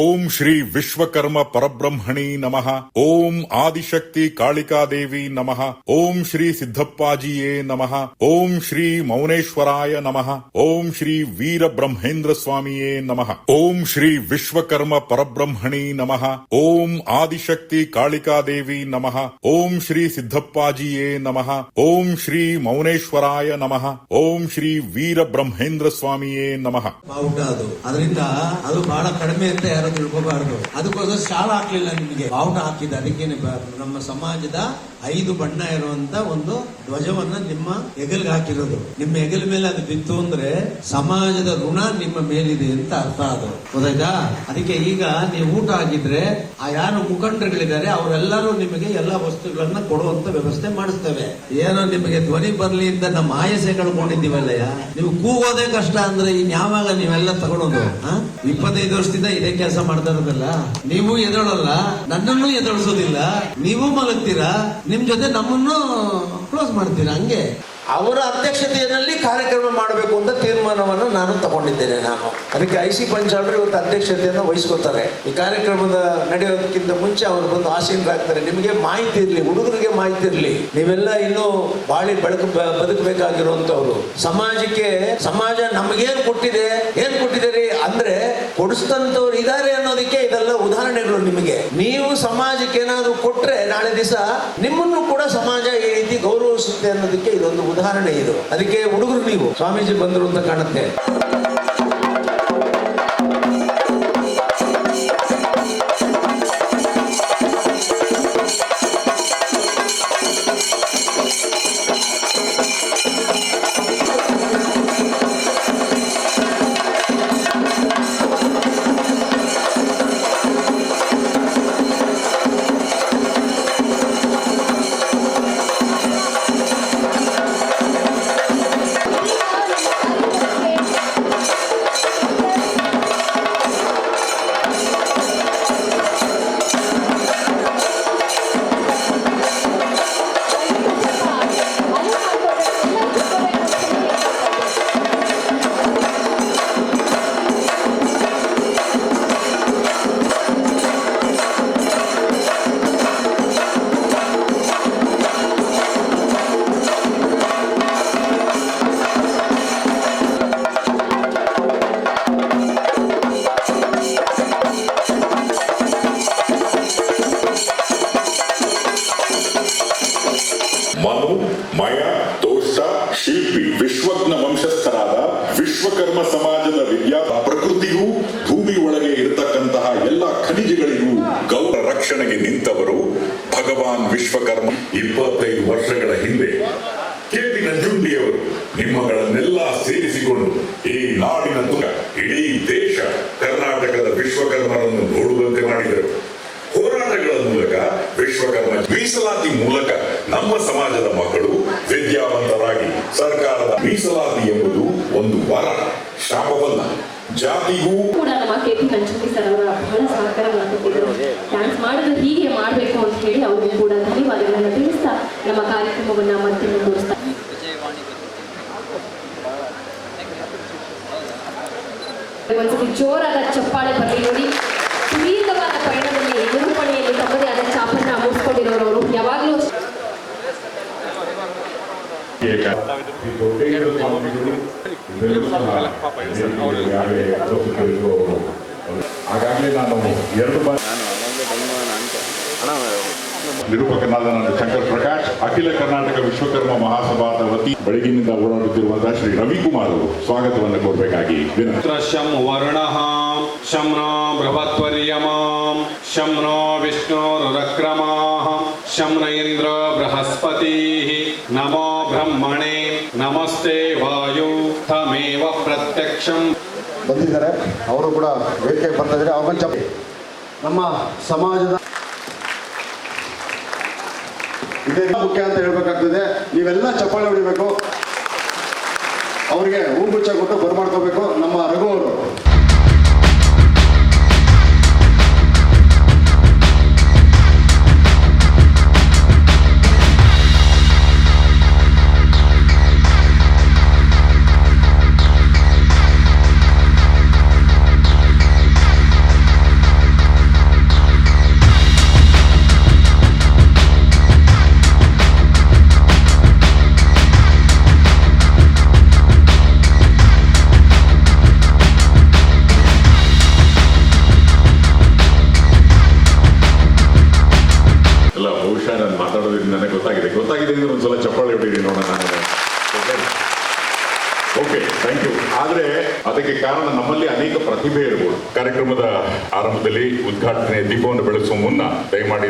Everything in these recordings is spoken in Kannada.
ಓಂ ಶ್ರೀ ವಿಶ್ವಕರ್ಮ ಪರಬ್ರಹ್ಮಣಿ ನಮಃ. ಓಂ ಆದಿಶಕ್ತಿ ಕಾಳಿಕಾದೇವಿ ನಮಃ. ಓಂ ಶ್ರೀ ಸಿದ್ದಪ್ಪಾಜಿಯೇ ನಮಃ. ಓಂ ಶ್ರೀ ಮೌನೇಶ್ವರಾಯ ನಮಃ. ಓಂ ಶ್ರೀ ವೀರ ಬ್ರಹ್ಮೇಂದ್ರ ಸ್ವಾಮಿಯೇ ನಮಃ. ಓಂ ಶ್ರೀ ವಿಶ್ವಕರ್ಮ ಪರಬ್ರಹ್ಮಣಿ ನಮಃ. ಓಂ ಆದಿಶಕ್ತಿ ಕಾಳಿಕಾದೇವಿ ನಮಃ. ಓಂ ಶ್ರೀ ಸಿದ್ದಪ್ಪಾಜಿಯೇ ನಮಃ. ಓಂ ಶ್ರೀ ಮೌನೇಶ್ವರಾಯ ನಮಃ. ಓಂ ಶ್ರೀ ವೀರ ಬ್ರಹ್ಮೇಂದ್ರ ಸ್ವಾಮಿಯೇ ನಮಃ. ಅದರಿಂದ ಅದು ಬಹಳ ಕಡಿಮೆ ಅಂತ ಯಾರು ತಿಳ್ಕೋಬಾರದು. ಅದಕ್ಕೋಸ್ಕರ ಶಾಲ ಹಾಕ್ಲಿಲ್ಲ ನಿಮಗೆ, ಬಾವುಟ ಹಾಕಿದ. ಅದಕ್ಕೇನೆ ನಮ್ಮ ಸಮಾಜದ 5 ಬಣ್ಣ ಇರುವಂತ ಒಂದು ಧ್ವಜವನ್ನ ನಿಮ್ಮ ಹೆಗಲ್ಗೆ ಹಾಕಿರೋದು. ನಿಮ್ಮ ಹೆಗಲ ಮೇಲೆ ಅದು ಬಿತ್ತು ಅಂದ್ರೆ ಸಮಾಜದ ಋಣ ನಿಮ್ಮ ಮೇಲಿದೆ ಅಂತ ಅರ್ಥ. ಅದು ಗೊತ್ತಾಯ್ತಾ? ಅದಕ್ಕೆ ಈಗ ನೀವು ಊಟ ಹಾಕಿದ್ರೆ ಆ ಯಾರು ಮುಖಂಡರುಗಳಿದ್ದಾರೆ ಅವರೆಲ್ಲರೂ ನಿಮಗೆ ಎಲ್ಲಾ ವಸ್ತುಗಳನ್ನ ಕೊಡುವಂತ ವ್ಯವಸ್ಥೆ ಮಾಡಿಸ್ತೇವೆ. ಏನೋ ನಿಮಗೆ ಧ್ವನಿ ಬರ್ಲಿ ಅಂತ ನಮ್ಮ ಆಯಸೆ ಕಳ್ಕೊಂಡಿದ್ದೀವಲ್ಲಯ್ಯ. ನೀವು ಕೂಗೋದೇ ಕಷ್ಟ ಅಂದ್ರೆ ಇನ್ಯಾವಾಗ ನೀವೆಲ್ಲ ತಗೊಳೋದು? 25 ವರ್ಷದಿಂದ ಇದೇ ಕೆಲಸ ಮಾಡ್ತಾ ಇರೋದಲ್ಲ. ನೀವು ಎದಳಲ್ಲ, ನನ್ನನ್ನು ಎದಳಿಸೋದಿಲ್ಲ. ನೀವು ಮಲಗ್ತೀರಾ, ನಿಮ್ ಜೊತೆ ನಮ್ಮನ್ನು ಕ್ಲೋಸ್ ಮಾಡ್ತೀರಾ. ಹಂಗೆ ಅವರ ಅಧ್ಯಕ್ಷತೆಯಲ್ಲಿ ಕಾರ್ಯಕ್ರಮ ಮಾಡಬೇಕು ಅಂತ ತೀರ್ಮಾನವನ್ನು ನಾನು ತಗೊಂಡಿದ್ದೇನೆ. ಅದಕ್ಕೆ IC ಪಂಚಾಲರು ಇವತ್ತು ಅಧ್ಯಕ್ಷತೆಯನ್ನು ವಹಿಸ್ಕೊತಾರೆ. ಈ ಕಾರ್ಯಕ್ರಮದ ನಡೆಯೋದಕ್ಕಿಂತ ಮುಂಚೆ ಅವರು ಬಂದು ಆಸೀನರಾಗ್ತಾರೆ. ನಿಮಗೆ ಮಾಹಿತಿ ಇರಲಿ, ಹುಡುಗರಿಗೆ ಮಾಹಿತಿ ಇರಲಿ, ನೀವೆಲ್ಲ ಇನ್ನೂ ಬಾಳಿ ಬದುಕಬೇಕಾಗಿರುವಂತವ್ರು. ಸಮಾಜಕ್ಕೆ ಸಮಾಜ ನಮಗೇನ್ ಕೊಟ್ಟಿದೆ, ಏನ್ ಕೊಟ್ಟಿದ್ದೀರಿ ಅಂದ್ರೆ ಕೊಡಿಸ್ತಂತವ್ರು ಇದಾರೆ ಅನ್ನೋದಕ್ಕೆ ಇದೆಲ್ಲ ಉದಾಹರಣೆಗಳು. ನಿಮಗೆ ನೀವು ಸಮಾಜಕ್ಕೆ ಏನಾದ್ರು ಕೊಟ್ರೆ ನಾಳೆ ದಿವಸ ನಿಮ್ಮನ್ನು ಕೂಡ ಸಮಾಜ ಈ ರೀತಿ ಗೌರವಿಸುತ್ತೆ ಅನ್ನೋದಕ್ಕೆ ಇದೊಂದು ಉದಾಹರಣೆ. ಇದು ಅದಕ್ಕೆ ಹುಡುಗರು ನೀವು ಸ್ವಾಮೀಜಿ ಬಂದರು ಅಂತ ಕಾಣುತ್ತೆ. ಮನು ಮಯ ತೋಷ ಶಿಲ್ಪಿ ವಿಶ್ವಜ್ಞ ವಂಶಸ್ಥರಾದ ವಿಶ್ವಕರ್ಮ ಸಮಾಜದ ವಿದ್ಯಾ ಪ್ರಕೃತಿಗೂ ಭೂಮಿ ಒಳಗೆ ಇರತಕ್ಕಂತಹ ಎಲ್ಲ ಖನಿಜಗಳಿಗೂ ಗೌರವ ರಕ್ಷಣೆಗೆ ನಿಂತವರು ಭಗವಾನ್ ವಿಶ್ವಕರ್ಮ. 25 ವರ್ಷಗಳ ಹಿಂದೆ KP ನಂಜುಂಡಿಯವರು ನಿಮ್ಮಗಳನ್ನೆಲ್ಲ ಸೇರಿಸಿಕೊಂಡು ಈ ನಾಡಿನ ಇಡೀ ದೇಶ ಕರ್ನಾಟಕದ ವಿಶ್ವಕರ್ಮರನ್ನು ನೋಡುವಂತೆ ಮಾಡಿದರು. ಹೋರಾಟಗಳ ಮೂಲಕ ವಿಶ್ವಕರ್ಮ ಮೀಸಲಾತಿ ಮೂಲಕ ನಮ್ಮ ಸಮಾಜದ ಮಕ್ಕಳು ವಿದ್ಯಾವಂತರಾಗಿ ಸರ್ಕಾರದ ಮೀಸಲಾತಿ ಎಂಬುದು ಒಂದು ವರ, ಶಾಪವಲ್ಲ. ಜಾತಿಗೂ ಕೂಡ ನಮ್ಮ KP ನಂಜುಂಡಿ ಸರ್ ಅವರ ಬಹಳ ಸಹಕಾರ ಮಾಡ್ತಿದ್ರು. ಡ್ಯಾನ್ಸ್ ಮಾಡಿದ್ರೆ ಹೀಗೆ ಮಾಡಬೇಕು ಅಂತ ಹೇಳಿ ಅವ್ರಿಗೂ ಕೂಡ ಧನ್ಯವಾದಗಳನ್ನು ತಿಳಿಸ್ತಾ ನಮ್ಮ ಕಾರ್ಯಕ್ರಮವನ್ನ ಮತ್ತೆ ಮುಂದುವರಿಸ್ತಾ ಒಂದ್ಸತಿ ಜೋರಾದ ಚಪ್ಪಾಳೆ ಬರಲಿ ನೋಡಿ. ಸುದೀರ್ಘವಾದ ಪಯಣದಲ್ಲಿ ನಿರೂಪಣೆಯಲ್ಲಿ ತಮ್ಮದೇ ಆದ ಛಾಪನ್ನ ಮೂಡಿಸಿಕೊಂಡಿರೋರು ಯಾವಾಗಲೂ ಹಾಗಾಗಲೇ ನಾನು 2 ಬಾರಿ ನಿರೂಪಕನಾದ ನಾನು ಶಂಕರ್ ಪ್ರಕಾಶ್, ಅಖಿಲ ಕರ್ನಾಟಕ ವಿಶ್ವಕರ್ಮ ಮಹಾಸಭಾದ ವತಿ ಬೆಳಗಿನಿಂದ ಓಡಾಡುತ್ತಿರುವಂತಹ ಶ್ರೀ ರವಿಕುಮಾರ್ ಅವರು ಸ್ವಾಗತವನ್ನು ಕೋರಬೇಕಾಗಿ ವಿನಂತಿ. ಶಂ ವರ್ಣಃ ಶಂ ನ ಬೃಹತ್ವರ್ಯಮಾಂ ಶಂ ನ ವಿಷ್ಣುರುರಕ್ರಮಾಃ ಶಂ ನ ಇಂದ್ರ ಬೃಹಸ್ಪತಿಃ ನಮೋ ಬ್ರಹ್ಮಣೇ ನಮಸ್ತೆ ವಾಯು ತಮೇವ ಪ್ರತ್ಯಕ್ಷಂ. ಬಂದಿದ್ದಾರೆ, ಅವರು ಕೂಡ ವೇದಿಕೆ ಬರ್ತಾ ಇದ್ದಾರೆ. ಅವರ ನಮ್ಮ ಸಮಾಜದ ಇದೇ ಮುಖ್ಯ ಅಂತ ಹೇಳ್ಬೇಕಾಗ್ತದೆ. ನೀವೆಲ್ಲ ಚಪ್ಪಾಳೆ ಹೊಡಿಬೇಕು, ಅವರಿಗೆ ಹೂಗುಚ್ಛ ಕೊಟ್ಟು ಬರ್ಮಾಡ್ಕೋಬೇಕು. ನಮ್ಮ ರಘು ಅವರು ಗೊತ್ತಾಗಿದೆ ಅಂದ್ರೆ ಒಂದ್ಸಲ ಚಪ್ಪಾಳೆ ಹೊಡೀರಿ ನೋಡೋಣ. Okay, thank you. ಆದ್ರೆ ಅದಕ್ಕೆ ಕಾರಣ ನಮ್ಮಲ್ಲಿ ಅನೇಕ ಪ್ರತಿಭೆ ಇರಬಹುದು. ಕಾರ್ಯಕ್ರಮದ ಆರಂಭದಲ್ಲಿ ಉದ್ಘಾಟನೆ ದೀಪವನ್ನು ಬೆಳೆಸುವ ಮುನ್ನ ದಯಮಾಡಿ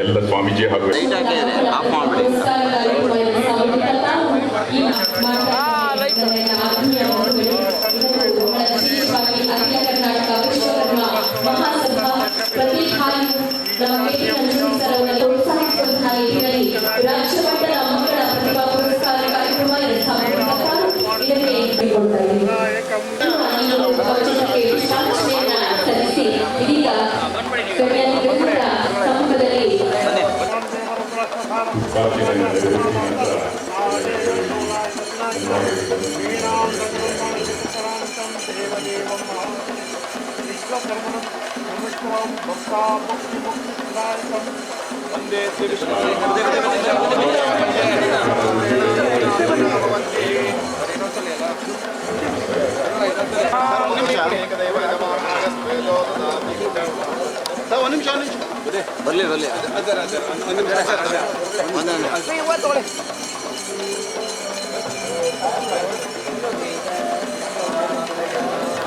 ಎಲ್ಲ ಸ್ವಾಮೀಜಿ ಹಾಗೂ ರಾಜ್ಯಮಟ್ಟದ ಮಕ್ಕಳ ಪ್ರತಿಭಾ ಪುರಸ್ಕಾರ ಕಾರ್ಯಕ್ರಮ 2026 ಸಲ್ಲಿಸಿ ಇದೀಗ ಸಮ್ಮುಖದಲ್ಲಿ ಒಂದೇ ನಿಮಿಷ ಬರ್ಲಿ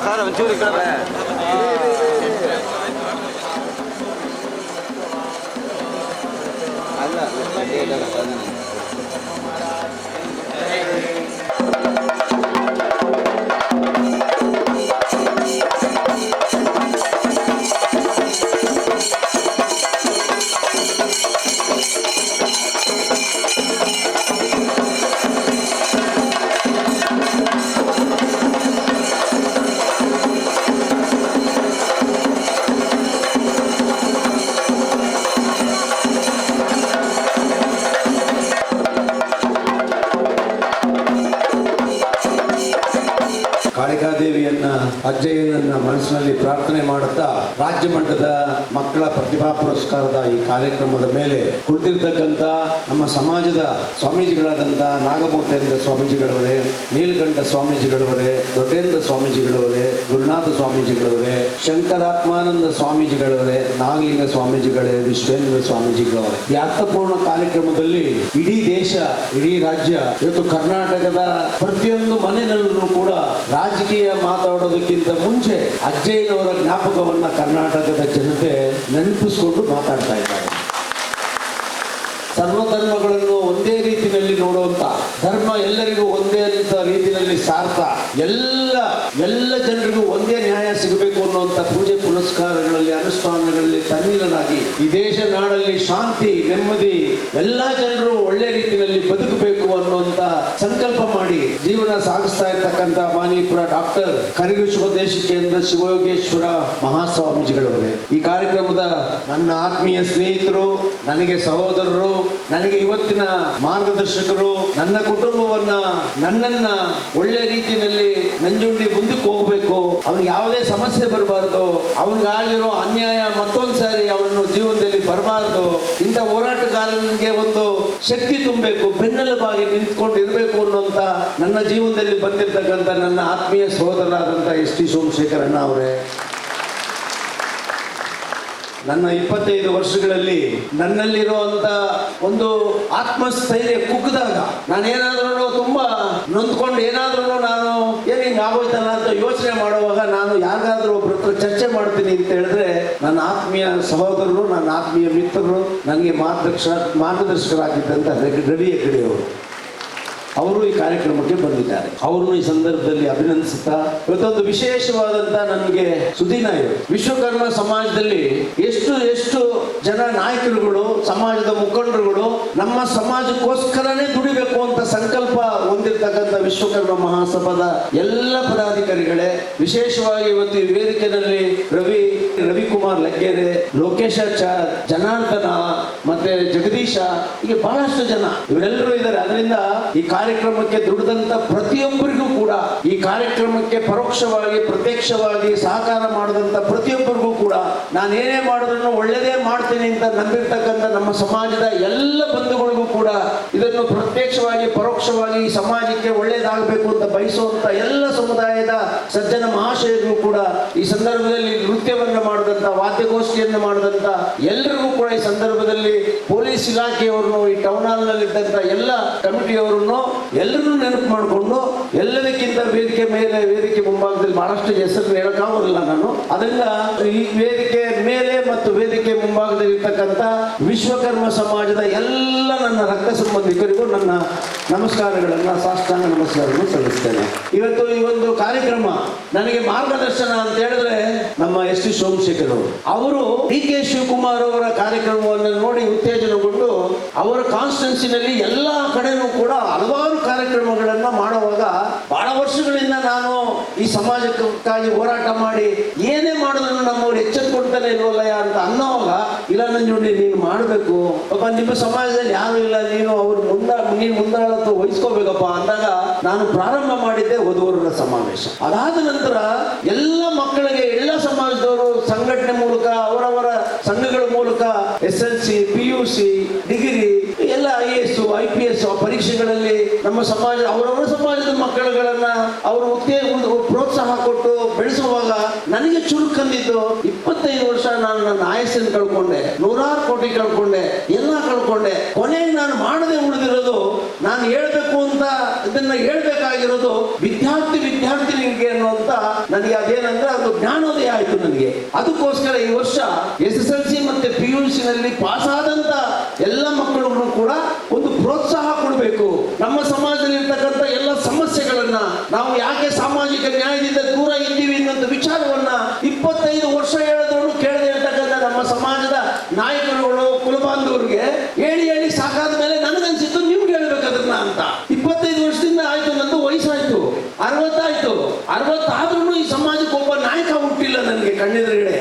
ಸರ್ ಒಂಚೂರು ಈ ಕಡೆ ಅಲ್ಲ ಕಾಳಿಕಾದೇವಿಯನ್ನ ಅಜ್ಜಯ್ಯನನ್ನ ಮನಸ್ಸಿನಲ್ಲಿ ಪ್ರಾರ್ಥನೆ ಮಾಡುತ್ತಾ ರಾಜ್ಯ ಮಟ್ಟದ ಮಕ್ಕಳ ಪ್ರತಿಭಾ ಪುರಸ್ಕಾರದ ಈ ಕಾರ್ಯಕ್ರಮದ ಮೇಲೆ ಕುಳಿತಿರ್ತಕ್ಕಂಥ ನಮ್ಮ ಸಮಾಜದ ಸ್ವಾಮೀಜಿಗಳಾದಂಥ ನಾಗಮೂರ್ತಿಯಿಂದ ಸ್ವಾಮೀಜಿಗಳವರೇ, ನೀಲಕಂಠ ಸ್ವಾಮೀಜಿಗಳವರೇ, ದೊಡ್ಡೇಂದ್ರ ಸ್ವಾಮೀಜಿಗಳವರೇ, ಗುರುನಾಥ ಸ್ವಾಮೀಜಿಗಳವರೇ, ಶಂಕರಾತ್ಮಾನಂದ ಸ್ವಾಮೀಜಿಗಳವರೇ, ನಾಗಲಿಂಗ ಸ್ವಾಮೀಜಿಗಳೇ, ವಿಶ್ವೇಂದ್ರ ಸ್ವಾಮೀಜಿಗಳವರೇ, ಈ ಅರ್ಥಪೂರ್ಣ ಕಾರ್ಯಕ್ರಮದಲ್ಲಿ ಇಡೀ ದೇಶ, ಇಡೀ ರಾಜ್ಯ, ಇವತ್ತು ಕರ್ನಾಟಕದ ಪ್ರತಿಯೊಂದು ಮನೆಯಲ್ಲೂ ಕೂಡ ರಾಜಕೀಯ ಮಾತಾಡೋದಕ್ಕಿಂತ ಮುಂಚೆ ಅಜ್ಜಯ್ಯನವರ ಜ್ಞಾಪಕವನ್ನ ಕರ್ನಾಟಕದ ಜನತೆ ನೆನಪಿಸಿಕೊಂಡು ಮಾತಾಡ್ತಾ ಇದ್ದಾರೆ. ಸರ್ವಧರ್ಮಗಳನ್ನು ಒಂದೇ ರೀತಿಯಲ್ಲಿ ನೋಡುವಂತ, ಧರ್ಮ ಎಲ್ಲರಿಗೂ ಒಂದೇ ಅಂತ ರೀತಿಯಲ್ಲಿ ಸಾರ್ಥ, ಎಲ್ಲ ಜನರಿಗೂ ಒಂದೇ ನ್ಯಾಯ ಸಿಗಬೇಕು ಅನ್ನುವಂಥ ಪೂಜೆ ಪುನಸ್ಕಾರಗಳಲ್ಲಿ ಅನುಷ್ಠಾನಗಳಲ್ಲಿ ತನ್ನಿಲನಾಗಿ ಈ ದೇಶ ನಾಡಲ್ಲಿ ಶಾಂತಿ ನೆಮ್ಮದಿ, ಎಲ್ಲಾ ಜನರು ಒಳ್ಳೆ ರೀತಿಯಲ್ಲಿ ಬದುಕಬೇಕು ಅನ್ನುವಂತ ಸಂಕಲ್ಪ ಮಾಡಿ ಜೀವನ ಸಾಗಿಸ್ತಾ ಇರ್ತಕ್ಕಂಥ ಮಾನಿಪುರ ಡಾಕ್ಟರ್ ಕರಿಗುಶ್ವದೇಶ ಕೇಂದ್ರ ಶಿವಯೋಗೇಶ್ವರ ಮಹಾಸ್ವಾಮೀಜಿಗಳವರೇ, ಈ ಕಾರ್ಯಕ್ರಮದ ನನ್ನ ಆತ್ಮೀಯ ಸ್ನೇಹಿತರು, ನನಗೆ ಸಹೋದರರು, ನನಗೆ ಇವತ್ತಿನ ಮಾರ್ಗದರ್ಶಕರು, ನನ್ನ ಕುಟುಂಬವನ್ನ ನನ್ನನ್ನ ಒಳ್ಳೆ ರೀತಿಯಲ್ಲಿ ನಂಜುಂಡಿ ಮುಂದಕ್ಕೆ ಹೋಗ್ಬೇಕು, ಅವನಿಗೆ ಯಾವುದೇ ಸಮಸ್ಯೆ ಬರಬಾರ್ದು, ಅವನಿಗಾಗಿರೋ ಅನ್ಯಾಯ ಮತ್ತೊಂದು ಸಾರಿ ಅವನು ಜೀವನದಲ್ಲಿ ಬರಬಾರ್ದು, ಇಂಥ ಹೋರಾಟಗಾರನಿಗೆ ಒಂದು ಶಕ್ತಿ ತುಂಬಬೇಕು, ಬೆನ್ನೆಲುಬಾಗಿ ನಿಂತ್ಕೊಂಡಿರ್ಬೇಕು ಅನ್ನುವಂತ ನನ್ನ ಜೀವನದಲ್ಲಿ ಬಂದಿರತಕ್ಕಂಥ ನನ್ನ ಆತ್ಮೀಯ ಸಹೋದರರಾದಂಥ ಎಸ್.ಟಿ. ಸೋಮಶೇಖರಣ್ಣ ಅವರೇ, ನನ್ನ 25 ವರ್ಷಗಳಲ್ಲಿ ನನ್ನಲ್ಲಿರುವಂತ ಒಂದು ಆತ್ಮಸ್ಥೈರ್ಯ ಕುಗ್ಗಿದಾಗ, ನಾನೇನಾದ್ರೂ ತುಂಬಾ ನೊಂದ್ಕೊಂಡು ಏನಾದ್ರೂ ನಾನು ಹಿಂಗ್ ಆಗೋಯ್ತಲ್ಲ ಅಂತ ಯೋಚನೆ ಮಾಡುವಾಗ ನಾನು ಯಾರಿಗಾದ್ರೂ ಒಬ್ಬರ ಹತ್ರ ಚರ್ಚೆ ಮಾಡ್ತೀನಿ ಅಂತ ಹೇಳಿದ್ರೆ ನನ್ನ ಆತ್ಮೀಯ ಸಹೋದರರು, ನನ್ನ ಆತ್ಮೀಯ ಮಿತ್ರರು, ನನಗೆ ಮಾರ್ಗದರ್ಶಕರಾಗಿದ್ದಂತ ರವಿ ಹೆಗ್ಗಡೆ ಅವರು ಈ ಕಾರ್ಯಕ್ರಮಕ್ಕೆ ಬಂದಿದ್ದಾರೆ. ಅವರನ್ನು ಈ ಸಂದರ್ಭದಲ್ಲಿ ಅಭಿನಂದಿಸುತ್ತಾ, ಇವತ್ತೊಂದು ವಿಶೇಷವಾದಂತ ನನಗೆ ಸುದಿನ ಇದೆ. ವಿಶ್ವಕರ್ಮ ಸಮಾಜದಲ್ಲಿ ಎಷ್ಟು ಜನ ನಾಯಕರುಗಳು, ಸಮಾಜದ ಮುಖಂಡರುಗಳು ನಮ್ಮ ಸಮಾಜಕ್ಕೋಸ್ಕರನೇ ದುಡಿಬೇಕು ಅಂತ ಸಂಕಲ್ಪ ಹೊಂದಿರತಕ್ಕಂಥ ವಿಶ್ವಕರ್ಮ ಮಹಾಸಭಾದ ಎಲ್ಲ ಪದಾಧಿಕಾರಿಗಳೇ, ವಿಶೇಷವಾಗಿ ಇವತ್ತು ಈ ವೇದಿಕೆಯಲ್ಲಿ ರವಿಕುಮಾರ್ ಲಗ್ಗೆರೆ, ಲೋಕೇಶಾಚಾರ್, ಜನಾರ್ದನ ಮತ್ತೆ ಜಗದೀಶ, ಹೀಗೆ ಬಹಳಷ್ಟು ಜನ ಇವರೆಲ್ಲರೂ ಇದ್ದಾರೆ. ಅದರಿಂದ ಈ ಕಾರ್ಯಕ್ರಮಕ್ಕೆ ದುಡಿದಂತ ಪ್ರತಿಯೊಬ್ಬರಿಗೂ ಕೂಡ, ಈ ಕಾರ್ಯಕ್ರಮಕ್ಕೆ ಪರೋಕ್ಷವಾಗಿ ಪ್ರತ್ಯಕ್ಷವಾಗಿ ಸಹಕಾರ ಮಾಡಿದಂತ ಪ್ರತಿಯೊಬ್ಬರಿಗೂ ಕೂಡ ನಾನೇನೇ ಮಾಡಿದ್ರು ಒಳ್ಳೆಯದೇ ಮಾಡ್ತೀನಿ ಅಂತ ನಂಬಿರ್ತಕ್ಕಂಥ ನಮ್ಮ ಸಮಾಜದ ಎಲ್ಲ ಬಂಧುಗಳಿಗೂ ಕೂಡ ಇದನ್ನು ಪ್ರತ್ಯಕ್ಷವಾಗಿ ಪರೋಕ್ಷವಾಗಿ ಈ ಸಮಾಜಕ್ಕೆ ಒಳ್ಳೆಯದಾಗಬೇಕು ಅಂತ ಬಯಸುವಂತ ಎಲ್ಲ ಸಮುದಾಯದ ಸಜ್ಜನ ಮಹಾಶಯರು ಕೂಡ ಈ ಸಂದರ್ಭದಲ್ಲಿ ನೃತ್ಯವನ್ನ ಮಾಡಿದಂತ, ವಾದ್ಯಗೋಷ್ಠಿಯನ್ನು ಮಾಡಿದಂತ ಎಲ್ಲರಿಗೂ ಕೂಡ ಈ ಸಂದರ್ಭದಲ್ಲಿ ಪೊಲೀಸ್ ಇಲಾಖೆಯವರನ್ನು, ಈ ಟೌನ್ ಹಾಲ್ ನಲ್ಲಿ ಇದ್ದಂತ ಎಲ್ಲ ಕಮಿಟಿಯವರನ್ನು ಎಲ್ಲರನ್ನೂ ನೆನಪು ಮಾಡಿಕೊಂಡು, ಎಲ್ಲದಕ್ಕಿಂತ ವೇದಿಕೆ ಮೇಲೆ, ವೇದಿಕೆ ಮುಂಭಾಗದಲ್ಲಿ ಬಹಳಷ್ಟು ಹೆಸರು ಹೇಳಕ್ಕಾಗೋದಿಲ್ಲ ನಾನು. ಅದರಿಂದ ಈ ವೇದಿಕೆ ಮೇಲೆ ಮತ್ತು ವೇದಿಕೆ ಮುಂಭಾಗದಲ್ಲಿ ಇರ್ತಕ್ಕಂಥ ವಿಶ್ವಕರ್ಮ ಸಮಾಜದ ಎಲ್ಲ ನನ್ನ ರಕ್ತ ಸಂಬಂಧಿಕರಿಗೂ ನನ್ನ ನಮಸ್ಕಾರಗಳನ್ನ, ಸಾಷ್ಟಾಂಗ ನಮಸ್ಕಾರಗಳನ್ನು ಸಲ್ಲಿಸ್ತೇನೆ. ಇವತ್ತು ಈ ಒಂದು ಕಾರ್ಯಕ್ರಮ ನನಗೆ ಮಾರ್ಗದರ್ಶನ ಅಂತ ಹೇಳಿದ್ರೆ ನಮ್ಮ ಎಸ್ ಟಿ ಸೋಮಶೇಖರ್ ಅವರು ಡಿ ಕೆ ಶಿವಕುಮಾರ್ ಅವರ ಕಾರ್ಯಕ್ರಮವನ್ನು ನೋಡಿ ಉತ್ತೇಜನಗೊಂಡು ಅವರ ಕಾನ್ಸ್ಟಿಟ್ಯೂನ್ಸಿನಲ್ಲಿ ಎಲ್ಲಾ ಕಡೆನೂ ಕೂಡ ಹಲವಾರು ಕಾರ್ಯಕ್ರಮಗಳನ್ನ ಮಾಡುವಾಗ ಬಹಳ ವರ್ಷಗಳಿಂದ ನಾನು ಈ ಸಮಾಜಕ್ಕಾಗಿ ಹೋರಾಟ ಮಾಡಿ ಏನೇ ಮಾಡಿದ್ರು ನಮ್ಮವ್ರು ಎಚ್ಚೆತ್ಕೊಡ್ತಾನೆ ಇಲ್ವಲ್ಲಯ್ಯ ಅಂತ ಅನ್ನೋವಾಗ, ಇಲ್ಲ ನಂಜುಂಡಿ ನೀನು ಮಾಡಬೇಕು ಪಾಪ, ನಿಮ್ಮ ಸಮಾಜದಲ್ಲಿ ಯಾರು ಇಲ್ಲ, ನೀನು ನೀನು ಮುಂದಾಳತ್ವ ವಹಿಸ್ಕೋಬೇಕಪ್ಪ ಅಂದಾಗ ನಾನು ಪ್ರಾರಂಭ ಮಾಡಿದ್ದೆ ವಧುವರರ ಸಮಾವೇಶ. ಅದಾದ ನಂತರ ಎಲ್ಲ ಮಕ್ಕಳಿಗೆ, ಎಲ್ಲ ಸಮಾಜದವರು ಸಂಘಟನೆ ಮೂಲಕ, ಅವರವರ ಸಂಘಗಳ ಮೂಲಕ SLC, PUC, ಡಿಗ್ರಿ ಎಲ್ಲ IAS, IPS ಪರೀಕ್ಷೆಗಳಲ್ಲಿ ನಮ್ಮ ಸಮಾಜ, ಅವರವರ ಸಮಾಜದ ಮಕ್ಕಳುಗಳನ್ನ ಅವರು ಪ್ರೋತ್ಸಾಹ ಕೊಟ್ಟು ಬೆಳೆಸುವಾಗ ನನಗೆ ಚುರುಕಂದಿದ್ದು 25 ವರ್ಷ ನಾನು ನನ್ನ ಆಯಸ್ಸನ್ನು ಕಳ್ಕೊಂಡೆ, 100 ಕೋಟಿ ಕಳ್ಕೊಂಡೆ, ಎಲ್ಲ ಕಳ್ಕೊಂಡೆ. ಕೊನೆಗೆ ನಾನು ಮಾಡದೆ ಉಳಿದಿರೋದು, ನಾನು ಹೇಳ್ಬೇಕು ಅಂತ ಇದನ್ನ ಹೇಳ್ಬೇಕಾಗಿರೋದು ವಿದ್ಯಾರ್ಥಿನಿಗೆ ಅನ್ನುವಂತ ನನಗೆ ಅದೇನಂದ್ರೆ ಅದು ಜ್ಞಾನೋದಯ ಆಯ್ತು ನನಗೆ. ಅದಕ್ಕೋಸ್ಕರ ಈ ವರ್ಷ SSLC ಮತ್ತೆ PUC ನಲ್ಲಿ ಪಾಸ್ ಆದಂತ ಎಲ್ಲ ಮಕ್ಕಳಿಗೂ ಕೂಡ ಒಂದು ಪ್ರೋತ್ಸಾಹ ಕೊಡಬೇಕು. ನಮ್ಮ ಸಮಾಜದಲ್ಲಿ ಇರ್ತಕ್ಕಂಥ ಎಲ್ಲ ಸಮಸ್ಯೆಗಳನ್ನ, ನಾವು ಯಾಕೆ ಸಾಮಾಜಿಕ ನ್ಯಾಯದಿಂದ ದೂರ ಇದ್ದೀವಿ ಅನ್ನೋ ವಿಚಾರವನ್ನ 25 ವರ್ಷ ಹೇಳಿದ್ರು ಕೇಳದೆ ಇರ್ತಕ್ಕಂಥ ನಮ್ಮ ಸಮಾಜದ ನಾಯಕರುಗಳು, ಕುಲಬಾಂಧವರಿಗೆ ಹೇಳಿ ಹೇಳಿ ಸಾಕಾದ ಮೇಲೆ ನನಗನ್ಸಿತ್ತು ನಿಮ್ಗೆ ಹೇಳ್ಬೇಕು ಅದನ್ನ ಅಂತ. 25 ವರ್ಷದಿಂದ ಆಯ್ತು, ನಂದು ವಯಸ್ಸಾಯ್ತು, 60 ಆಯ್ತು. 60 ಆದ್ರೂ ಈ ಸಮಾಜಕ್ಕೆ ಒಬ್ಬ ನಾಯಕ ಹುಟ್ಟಿಲ್ಲ ನನಗೆ ಕಣ್ಣೆದುರುಗಡೆ.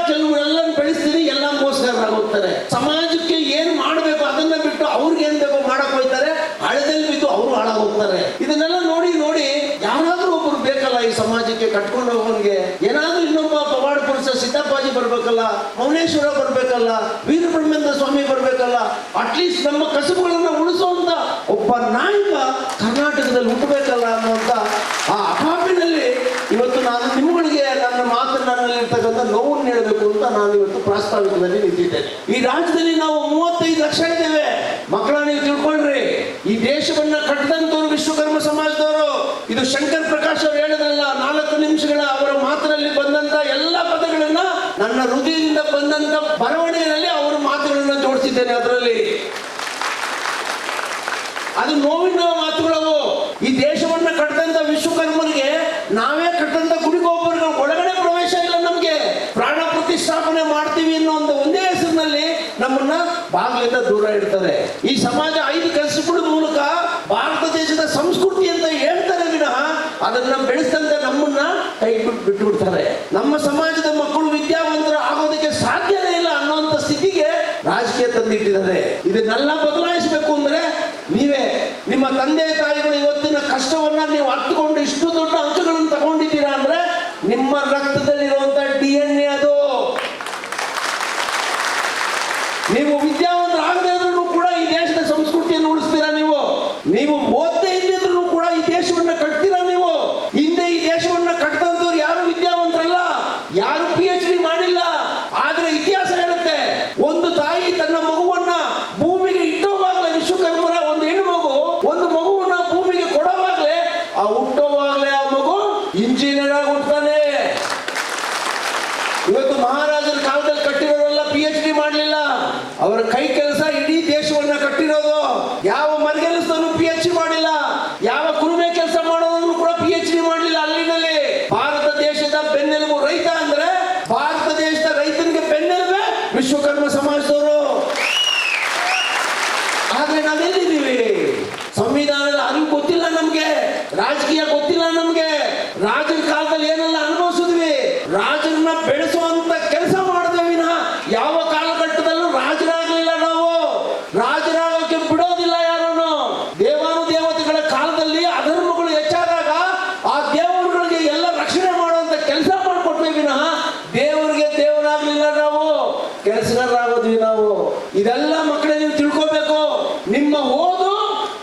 ಕೆಲವರೆಲ್ಲ ಬೆಳೆಸ್ತೀನಿ, ಎಲ್ಲ ಮೋಸಗಾರರಾಗೋಗ್ತಾರೆ. ಸಮಾಜಕ್ಕೆ ಏನ್ ಮಾಡ್ಬೇಕು ಅದನ್ನ ಬಿಟ್ಟು ಅವ್ರಿಗೆ ಏನ್ ಬೇಕೋ ಮಾಡಕ್ ಹೋಗ್ತಾರೆ, ಹಳೆದಲ್ಲಿ ಬಿದ್ದು ಅವರು ಹಾಳಾಗೋಗ್ತಾರೆ. ಇದನ್ನೆಲ್ಲ ನೋಡಿ ನೋಡಿ ಯಾರಾದ್ರೂ ಒಬ್ರು ಬೇಕಲ್ಲ ಈ ಸಮಾಜಕ್ಕೆ ಕಟ್ಕೊಂಡು ಹೋಗೋನ್ಗೆ. ಏನಾದ್ರೂ ಇನ್ನೊಬ್ಬ ಪವಾಡ ಪುರುಷ ಸಿದ್ದಪ್ಪಾಜಿ ಬರ್ಬೇಕಲ್ಲ, ಮೌನೇಶ್ವರ ಬರ್ಬೇಕಲ್ಲ, ವೀರಬ್ರಹ್ಮೇಂದ್ರ ಸ್ವಾಮಿ ಬರ್ಬೇಕಲ್ಲ, ಅಟ್ಲೀಸ್ಟ್ ನಮ್ಮ ಕಸುಬುಗಳನ್ನ ಉಳಿಸುವಂತ ಒಬ್ಬ ನಾಯಕ ಕರ್ನಾಟಕದಲ್ಲಿ ಹುಟ್ಟಬೇಕಲ್ಲ ಅನ್ನುವಂತ ಆ ಅಭಾವಿನಲ್ಲಿ ಇವತ್ತು ನಾನು ನಿಮ್ಮಗಳಿಗೆ ನನ್ನ ಮಾತನಾಡಲಿರ್ತಕ್ಕಂಥ ನೋವನ್ನು ಹೇಳಬೇಕು ಅಂತ ನಾನು ಇವತ್ತು ಪ್ರಾಸ್ತಾವಿಕದಲ್ಲಿ ನಿಂತಿದ್ದೇನೆ. ಈ ರಾಜ್ಯದಲ್ಲಿ ನಾವು 35 ಲಕ್ಷ ಇದ್ದೇವೆ. ಮಕ್ಕಳ ನೀವು ತಿಳ್ಕೊಳ್ರಿ, ಈ ದೇಶವನ್ನ ಕಟ್ಟದಂತವ್ರು ವಿಶ್ವಕರ್ಮ ಸಮಾಜದವರು. ಇದು ಶಂಕರ್ ಪ್ರಕಾಶ್ ಅವರು ಹೇಳಿದ್ರಲ್ಲ, 4 ನಿಮಿಷಗಳ ಅವರ ಮಾತಿನಲ್ಲಿ ಬಂದಂತ ಎಲ್ಲ ಪದಗಳನ್ನ ನನ್ನ ಹೃದಯದಿಂದ ಬಂದಂತ ಬರವಣಿಗೆಯಲ್ಲಿ ಅವರ ಮಾತುಗಳನ್ನ ಜೋಡಿಸಿದ್ದೇನೆ. ಅದರಲ್ಲಿ ಅದು ನೋವಿನ ಮಾತುಗಳವು. ಈ ದೇಶವನ್ನ ಕಟ್ಟದಂತ ವಿಶ್ವಕರ್ಮನಿಗೆ ನಾವೇ ಕಟ್ಟಂತ ಗುಡಿಗೊಬ್ಬರಿಗೆ ಒಳಗಡೆ ಪ್ರವೇಶ ಇಲ್ಲ. ನಮ್ಗೆ ಪ್ರಾಣ ಪ್ರತಿಷ್ಠಾಪನೆ ಮಾಡ್ತೀವಿ ಅನ್ನೋ ಒಂದು ಒಂದೇ ಹೆಸರಿನಲ್ಲಿ ನಮ್ಮನ್ನ ಬಾಗಿಲಿಂದ ದೂರ ಇಡ್ತಾರೆ. ಈ ಸಮಾಜ 5 ಕೆಲಸಗಳ ಮೂಲಕ ಭಾರತ ದೇಶದ ಸಂಸ್ಕೃತಿ ಅಂತ ಹೇಳ್ತಾರೆ ವಿನಃ ಅದನ್ನ ಬೆಳೆಸ್ತಂತ ನಮ್ಮನ್ನ ಕೈ ಬಿಟ್ಟು ಬಿಡ್ತಾರೆ. ನಮ್ಮ ಸಮಾಜದ ಮಕ್ಕಳು ವಿದ್ಯಾವಂತರು ಆಗೋದಕ್ಕೆ ಸಾಧ್ಯನೇ ಇಲ್ಲ ಅನ್ನೋಂಥ ಸ್ಥಿತಿಗೆ ರಾಜಕೀಯ ತಂದಿಟ್ಟಿದ್ದಾರೆ. ಇದನ್ನೆಲ್ಲ ಬದಲಾಯಿಸಬೇಕು ಅಂದ್ರೆ ನೀವೇ, ನಿಮ್ಮ ತಂದೆ ತಾಯಿಗಳು ಇವತ್ತಿನ ಕಷ್ಟವನ್ನ ನೀವು ಅರ್ಥಕೊಂಡು ಇಷ್ಟು ದೊಡ್ಡ ಅಂಕಗಳನ್ನು ತಗೊಂಡಿದ್ದೀರಾ ಅಂದ್ರೆ ನಿಮ್ಮ ರಕ್ತದಲ್ಲಿರುವಂತ DNA ಅದು. ನೀವು ವಿದ್ಯಾವಂತರಾಗದೇ ಇದ್ರೂ ಕೂಡ ಈ ದೇಶದ ಸಂಸ್ಕೃತಿಯನ್ನು ಉಳಿಸ್ತೀರಾ. ನೀವು ಓದದೇ ಇದ್ದಿದ್ರು ಕೂಡ ಈ ದೇಶವನ್ನ ಕಟ್ತೀರಾ. ನೀವು ಹಿಂದೆ ಈ ದೇಶವನ್ನ ಕಟ್ಟದಂತವ್ರು ಯಾರು ವಿದ್ಯಾವಂತರಲ್ಲ, ಯಾರು PhD ಮಾಡಿಲ್ಲ. ಆದ್ರೆ ಇತಿಹಾಸ ಹೇಳುತ್ತೆ, ಒಂದು ತಾಯಿ ತನ್ನ ಮಗುವನ್ನ ಭೂಮಿಗೆ ಇಟ್ಟೋವಾಗಲೇ, ವಿಶ್ವಕರ್ಮರ ಒಂದು ಹೆಣ್ಣು ಮಗು ಒಂದು ಮಗುವನ್ನ ಭೂಮಿಗೆ ಕೊಡೋವಾಗಲೇ, ಆ ಹುಟ್ಟೋವಾಗಲೇ ಆ ಮಗು ಇಂಜಿನಿಯರ್ ಆಗಿ ಹುಡ್ತಾನೆ. ಇವತ್ತು ಮಹಾರಾಜರ ಕಾಲದಲ್ಲಿ ಕಟ್ಟಿರೋರೆಲ್ಲ PhD ಮಾಡಲಿಲ್ಲ, ಅವರ ಕೈ ಕೆಲಸ ಇಡೀ ದೇಶವನ್ನ ಕಟ್ಟಿರೋದು. ಯಾವ ಮನೆಗೆಲಸದವನು PhD ಮಾಡಿಲ್ಲ.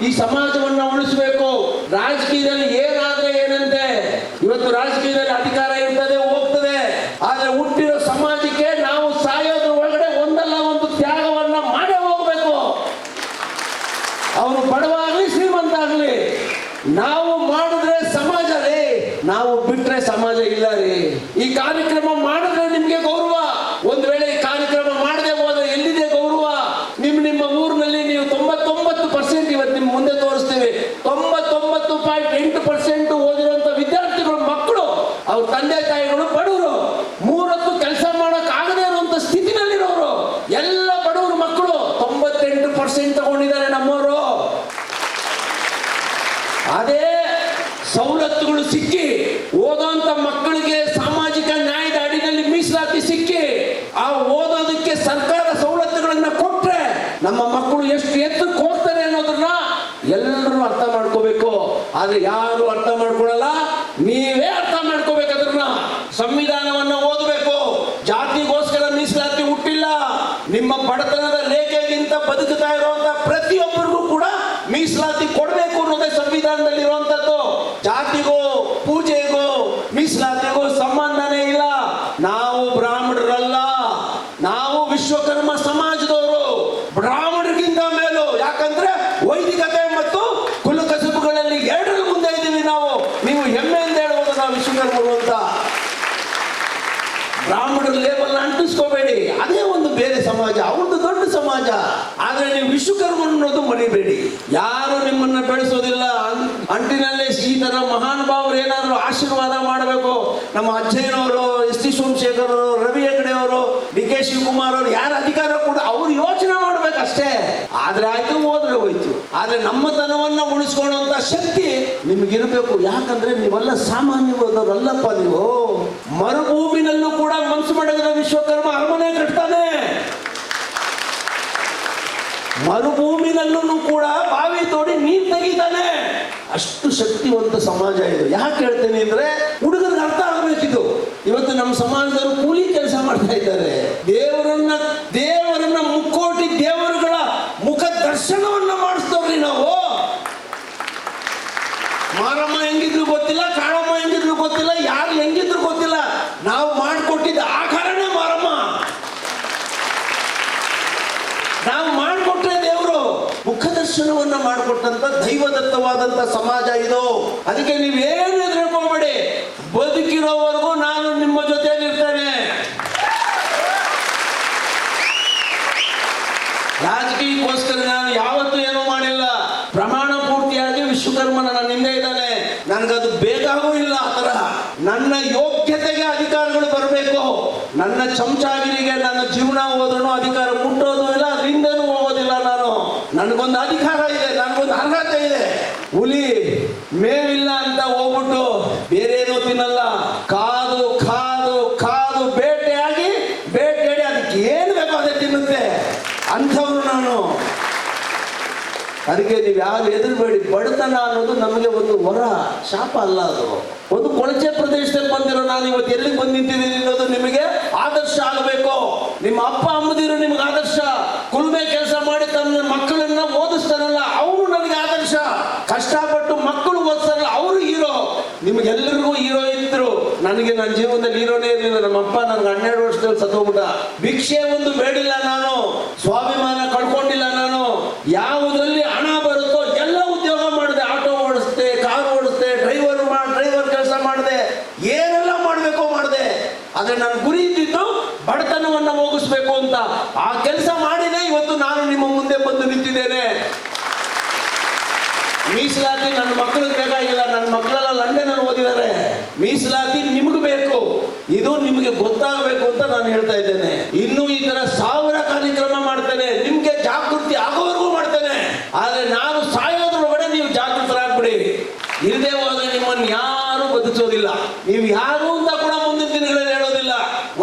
ಈ ಸಮಾಜವನ್ನ ಉಳಿಸಬೇಕು. ರಾಜಕೀಯದಲ್ಲಿ ಏನಾದ್ರೆ ಏನಂತೆ, ಇವತ್ತು ರಾಜಕೀಯದಲ್ಲಿ ಅಧಿಕಾರ ಇರ್ತದೆ, ಹೋಗ್ತದೆ. ಆದ್ರೆ ಹುಟ್ಟಿರೋ ಸಮಾಜಕ್ಕೆ ನಾವು ಸಾಯೋದ್ರ ಒಳಗಡೆ ಒಂದಲ್ಲ ಒಂದು ತ್ಯಾಗವನ್ನ ಮಾಡೇ ಹೋಗ್ಬೇಕು. ಅವನು ಬಡವಾಗ್ಲಿ ಶ್ರೀಮಂತ ಆಗ್ಲಿ, ನಾವು ಮಾಡಿದ್ರೆ ಸಮಾಜ ರೀ, ನಾವು ಬಿಟ್ರೆ ಸಮಾಜ ಇಲ್ಲ ರೀ. ಈ ಕಾರ್ಯಕ್ರಮ ಮಾಡಿದ್ರೆ ನಿಮ್ಗೆ ಗೌರವ. ಒಂದ್ ವೇಳೆ ಈ ಕಾರ್ಯಕ್ರಮ ಮಾಡದೆ ಹೋದ್ರೆ ಎಲ್ಲಿದೆ ಗೌರವ? ನಿಮ್ಮ ಊರಿನಲ್ಲಿ ನೀವು 99% ಇವತ್ತು ನಿಮ್ ಮುಂದೆ ತೋರಿಸ್ತೀವಿ. 99.8% ಓದಿರುವಂತ ವಿದ್ಯಾರ್ಥಿಗಳು ಮಕ್ಕಳು, ಅವ್ರ ತಂದೆ ತಾಯಿಗಳು ಬಡವರು, 3 ಹೊತ್ತು ಕೆಲಸ ಮಾಡಕ್ ಆಗದೆ ಇರುವಂತ ಸ್ಥಿತಿನಲ್ಲಿರೋರು ಎಲ್ಲ ಬಡವರು ಮಕ್ಕಳು 98% ತಗೊಂಡಿದ್ದಾರೆ ನಮ್ಮವರು. ಅದೇ ಸವಲತ್ತುಗಳು ಸಿಕ್ಕಿ ಓದೋಂತ ಮಕ್ಕಳಿಗೆ ಸಾಮಾಜಿಕ ನ್ಯಾಯದ ಅಡಿಯಲ್ಲಿ ಮೀಸಲಾತಿ ಸಿಕ್ಕಿ ಆ ಓದೋದಕ್ಕೆ ಸರ್ಕಾರ ಸವಲತ್ತುಗಳನ್ನ ಕೊಟ್ರೆ ನಮ್ಮ ಮಕ್ಕಳು ಎಷ್ಟು ಎತ್ತರಕ್ಕೆ ಹೋಗ್ತಾರೆ ಅನ್ನೋದನ್ನ ಎಲ್ಲರೂ ಅರ್ಥ ಮಾಡ್ಕೋಬೇಕು. ಆದ್ರೆ ಯಾರು ಅರ್ಥ ಮಾಡ್ಕೊಳ್ಳಲ್ಲ, ನೀವೇ ಅರ್ಥ ಮಾಡ್ಕೋಬೇಕು. ಅದನ್ನ ಸಂವಿಧಾನವನ್ನ ಓದಬೇಕು. ಜಾತಿಗೋಸ್ಕರ ಮೀಸಲಾತಿ ಹುಟ್ಟಿಲ್ಲ. ನಿಮ್ಮ ಬಡತನದ ರೇಖೆಗಿಂತ ಬದುಕುತ್ತಾ ಇರುವಂತ ಪ್ರತಿಯೊಬ್ಬರಿಗೂ ಕೂಡ ಮೀಸಲಾತಿ ಕೊಡಬೇಕು ಅನ್ನೋದೇ ಸಂವಿಧಾನದಲ್ಲಿ ಇರುವಂತದ್ದು. ಜಾತಿಗೂ ಪೂಜೆಗೂ ಮೀಸಲಾತಿಗೂ ಸಂಬಂಧನೇ ಇಲ್ಲ. ನಾವು ಬ್ರಾಹ್ಮಣರಲ್ಲ, ನಾವು ವಿಶ್ವಕರ್ಮ ಸಮಾಜದವರು, ಬ್ರಾಹ್ಮಣರಿಗಿಂತ ಮೇಲು. ಯಾಕಂದ್ರೆ ವೈದಿಕತೆ ಮತ್ತು ಕುಲಕಸಬುಗಳಲ್ಲಿ 2ರ ಮುಂದೆ ಇದ್ದೀವಿ ನಾವು. ನೀವು ಹೆಮ್ಮೆಯಿಂದ ಹೇಳ್ಬೋದು ನಾವು ವಿಶ್ವಕರ್ಮರು ಅಂತ. ಬ್ರಾಹ್ಮಣರ ಲೇಬಲ್ ಅಂಟಿಸ್ಕೋಬೇಡಿ, ಅದೇ ಒಂದು ಬೇರೆ ಸಮಾಜ, ಅವ್ರದ್ದು ದೊಡ್ಡ ಸಮಾಜ. ಆದ್ರೆ ನೀವು ವಿಶ್ವಕರ್ಮರು ಅನ್ನೋದು ಮರಿಬೇಡಿ. ಯಾರು ನಿಮ್ಮನ್ನ ಬೆಳೆಸೋದಿಲ್ಲ. ಅಂಟಿನಲ್ಲೇ ಈ ತರ ಮಹಾನುಭಾವರು ಏನಾದ್ರು ಆಶೀರ್ವಾದ ಮಾಡಬೇಕು. ನಮ್ಮ ಅಜ್ಜಯ್ಯನವರು, ಎಸ್ ಟಿ ಸೋಮಶೇಖರ್ ಅವರು, ರವಿ ಹೆಗಡೆ ಅವರು, ಡಿ ಕೆ ಶಿವಕುಮಾರ್ ಅವರು, ಯಾರ ಅಧಿಕಾರ ಕೂಡ ಅವ್ರು ಯೋಚನೆ ಮಾಡ್ಬೇಕಷ್ಟೇ. ಆದ್ರೆ ಆಯ್ತು, ಹೋದ್ರೆ ಹೋಯ್ತು. ಆದ್ರೆ ನಮ್ಮತನವನ್ನ ಉಳಿಸ್ಕೊಳ್ಳುವಂತ ಶಕ್ತಿ ನಿಮ್ಗಿರ್ಬೇಕು. ಯಾಕಂದ್ರೆ ನೀವೆಲ್ಲ ಸಾಮಾನ್ಯವಾದವರಲ್ಲಪ್ಪ. ನೀವು ಮರುಭೂಮಿನಲ್ಲೂ ಕೂಡ ಮನಸ್ಸು ಮಾಡಿದ್ರೆ ವಿಶ್ವಕರ್ಮ ಅರಮನೆ ಕಟ್ತಾನೆ. ಮರುಭೂಮಿನಲ್ಲೂ ಕೂಡ ಬಾವಿ ತೋಡಿ ನೀರು ತೆಗಿತಾನೆ. ಅಷ್ಟು ಶಕ್ತಿವಂತ ಸಮಾಜ ಇದು. ಯಾಕೆ ಹೇಳ್ತೇನೆ ಅಂದ್ರೆ ಹುಡುಗರಿಗೆ ಅರ್ಥ ಆಗ್ಬೇಕಿದು. ಇವತ್ತು ನಮ್ಮ ಸಮಾಜದವರು ಕೂಲಿ ಕೆಲಸ ಮಾಡ್ತಾ ಇದ್ದಾರೆ. ದೇವರನ್ನ ಮುಕ್ಕೋಟಿ ದೇವರುಗಳ ಮುಖ ದರ್ಶನವನ್ನ ಮಾಡಿಸ್ತವ್ರಿ ನಾವು. ಮಾರಮ್ಮ ಹೆಂಗಿದ್ರು ಗೊತ್ತಿಲ್ಲ, ಕಾಳಮ್ಮ ಹೆಂಗಿದ್ರು ಗೊತ್ತಿಲ್ಲ, ಯಾರು ಹೆಂಗಿದ್ರು ಗೊತ್ತಿಲ್ಲ. ನಾವು ಮಾಡಿಕೊಟ್ಟಿದ್ದ ಆಕಾರನೇ ಮಾರಮ್ಮ. ನಾವು ಮಾಡಿಕೊಟ್ರೆ ದೇವರು. ಮುಖ ದರ್ಶನವನ್ನ ಮಾಡಿಕೊಟ್ಟಂತ ದೈವದತ್ತವಾದಂತ ಸಮಾಜ ಇದು. ಅದಕ್ಕೆ ನೀವೇನು ಹೆದರ್ಕೋಬೇಡಿ. ಬದುಕಿರೋವರೆಗೂ ನಾನು ನಿಮ್ಮ ಜೊತೆಯಲ್ಲಿರ್ತೇನೆ. ರಾಜಕೀಯಕ್ಕೋಸ್ಕರ ನಾನು ಯಾವತ್ತೂ ಏನೂ ಮಾಡಿಲ್ಲ. ಪ್ರಮಾಣ ಪೂರ್ತಿಯಾಗಿ ವಿಶ್ವಕರ್ಮನ ನನ್ನ ಹಿಂದೆ ಇದ್ದಾನೆ. ನನಗದು ಬೇಕಾಗೂ ಇಲ್ಲ. ಆ ತರ ನನ್ನ ಯೋಗ್ಯತೆಗೆ ಅಧಿಕಾರಗಳು ಬರಬೇಕು. ನನ್ನ ಚಮಚಾಗಿರಿಗೆ ನನ್ನ ಜೀವನ ಹೋದ್ರೂ ಅಧಿಕಾರ ಮುಟ್ಟೋದು ಇಲ್ಲ, ಅದರಿಂದನೂ ಹೋಗೋದಿಲ್ಲ. ನನಗೊಂದು ಅಧಿಕಾರ ಇದೆ, ನನಗೊಂದು ಅರ್ಹತೆ ಇದೆ. ಹುಲಿ ಮೇವಿಲ್ಲ ಅಂತ ಹೋಗ್ಬಿಟ್ಟು ಬೇರೇನೋ ತಿನ್ನಲ್ಲ. ಕಾದು ಕಾದು ಕಾದು ಬೇಟೆಯಾಡಿ ಅದಕ್ಕೆ ಏನು ಬೇಕೋ ಅದೇ ತಿನ್ನುತ್ತೆ ಅಂಥವ್ರು ನಾನು. ಅದಕ್ಕೆ ನೀವು ಯಾರು ಹೆದರಬೇಡಿ. ಬಡತನ ಅನ್ನೋದು ನಮಗೆ ಒಂದು ವರ, ಶಾಪ ಅಲ್ಲ. ಅದು ಒಂದು ಕೊಳಚೆ ಪ್ರದೇಶದಲ್ಲಿ ಬಂದಿರೋ ನಾನು ಇವತ್ತು ಎಲ್ಲಿಗೆ ಬಂದು ನಿಂತಿದ್ದೀನಿ ಅನ್ನೋದು ನಿಮಗೆ ಆದರ್ಶ ಆಗಬೇಕು. ನಿಮ್ಮ ಅಪ್ಪ ಅಮ್ಮದಿರು ನಿಮ್ಗೆ ಆದರ್ಶ. ಕುಲುಮೆ ಕೆಲಸ ಮಾಡಿ ತನ್ನ ಮಕ್ಕಳನ್ನ ಓದಿಸ್ತಾರಲ್ಲ, ಅವರು ನನಗೆ ಆದರ್ಶ. ಕಷ್ಟಪಟ್ಟು ಮಕ್ಕಳು ಓದಿಸ್ತಾರಲ್ಲ, ಅವರು ಹೀರೋ. ನಿಮ್ಗೆಲ್ಲರಿಗೂ ಹೀರೋ ಇದ್ರು. ನನಗೆ ನನ್ನ ಜೀವನದಲ್ಲಿ ಹೀರೋನೇ ಇರಲಿಲ್ಲ. ನಮ್ಮ ಅಪ್ಪ ನನಗೆ 12 ವರ್ಷದಲ್ಲಿ ಸತ್ತೋಗ್ಬಿಟ್ಟ. ಭಿಕ್ಷೆ ಒಂದು ಬೇಡಿಲ್ಲ ನಾನು, ಸ್ವಾಭಿಮಾನ ಕಳ್ಕೊಂಡಿಲ್ಲ ನಾನು. ಯಾವುದರಲ್ಲಿ ಹಣ ಬರುತ್ತೋ ಎಲ್ಲ ಉದ್ಯೋಗ ಮಾಡಿದೆ. ಆಟೋ ಓಡಿಸ್ದೆ, ಕಾರ್ ಓಡಿಸ್ದೆ, ಡ್ರೈವರ್ ಕೆಲಸ ಮಾಡಿದೆ, ಏನೆಲ್ಲ ಮಾಡಬೇಕೋ ಮಾಡಿದೆ. ಆದ್ರೆ ನನ್ನ ಗುರಿ ಇದ್ದಿದ್ದು ಬಡತನವನ್ನ ಹೋಗಿಸ್ಬೇಕು ಅಂತ. ಆ ಕೆಲಸ ಮಾಡಿದೆ. ಇವತ್ತು ನಾನು ನಿಮ್ಮ ಮುಂದೆ ಬಂದು ನಿಂತಿದ್ದೇನೆ. ಮೀಸಲಾತಿ ನನ್ನ ಮಕ್ಕಳಿಗೆ ಬೇಕಾಗಿಲ್ಲ. ನನ್ನ ಮಕ್ಕಳೆಲ್ಲ ಲಂಡನ್ ಓದಿದ್ದಾರೆ. ಮೀಸಲಾತಿ ನಿಮ್ಗೆ ಬೇಕು. ಇದು ನಿಮಗೆ ಗೊತ್ತಾಗಬೇಕು ಅಂತ ನಾನು ಹೇಳ್ತಾ ಇದ್ದೇನೆ. ಇನ್ನು ಈ ತರ 1000 ಕಾರ್ಯಕ್ರಮ ಮಾಡ್ತೇನೆ. ನಿಮ್ಗೆ ಜಾಗೃತಿ ಆಗೋವರೆಗೂ ಮಾಡ್ತೇನೆ. ಆದ್ರೆ ನಾನು ಸಾಯೋದ್ರೊಳಗಡೆ ನೀವು ಜಾಗೃತರಾಗ್ಬಿಡಿ. ಇಲ್ಲದೆ ಹೋದ್ರೆ ನಿಮ್ಮನ್ನು ಯಾರು ಬದುಕಿಸೋದಿಲ್ಲ. ನೀವು ಯಾರು ಅಂತ ಕೂಡ ಮುಂದಿನ ದಿನಗಳಲ್ಲಿ ಹೇಳೋದಿಲ್ಲ.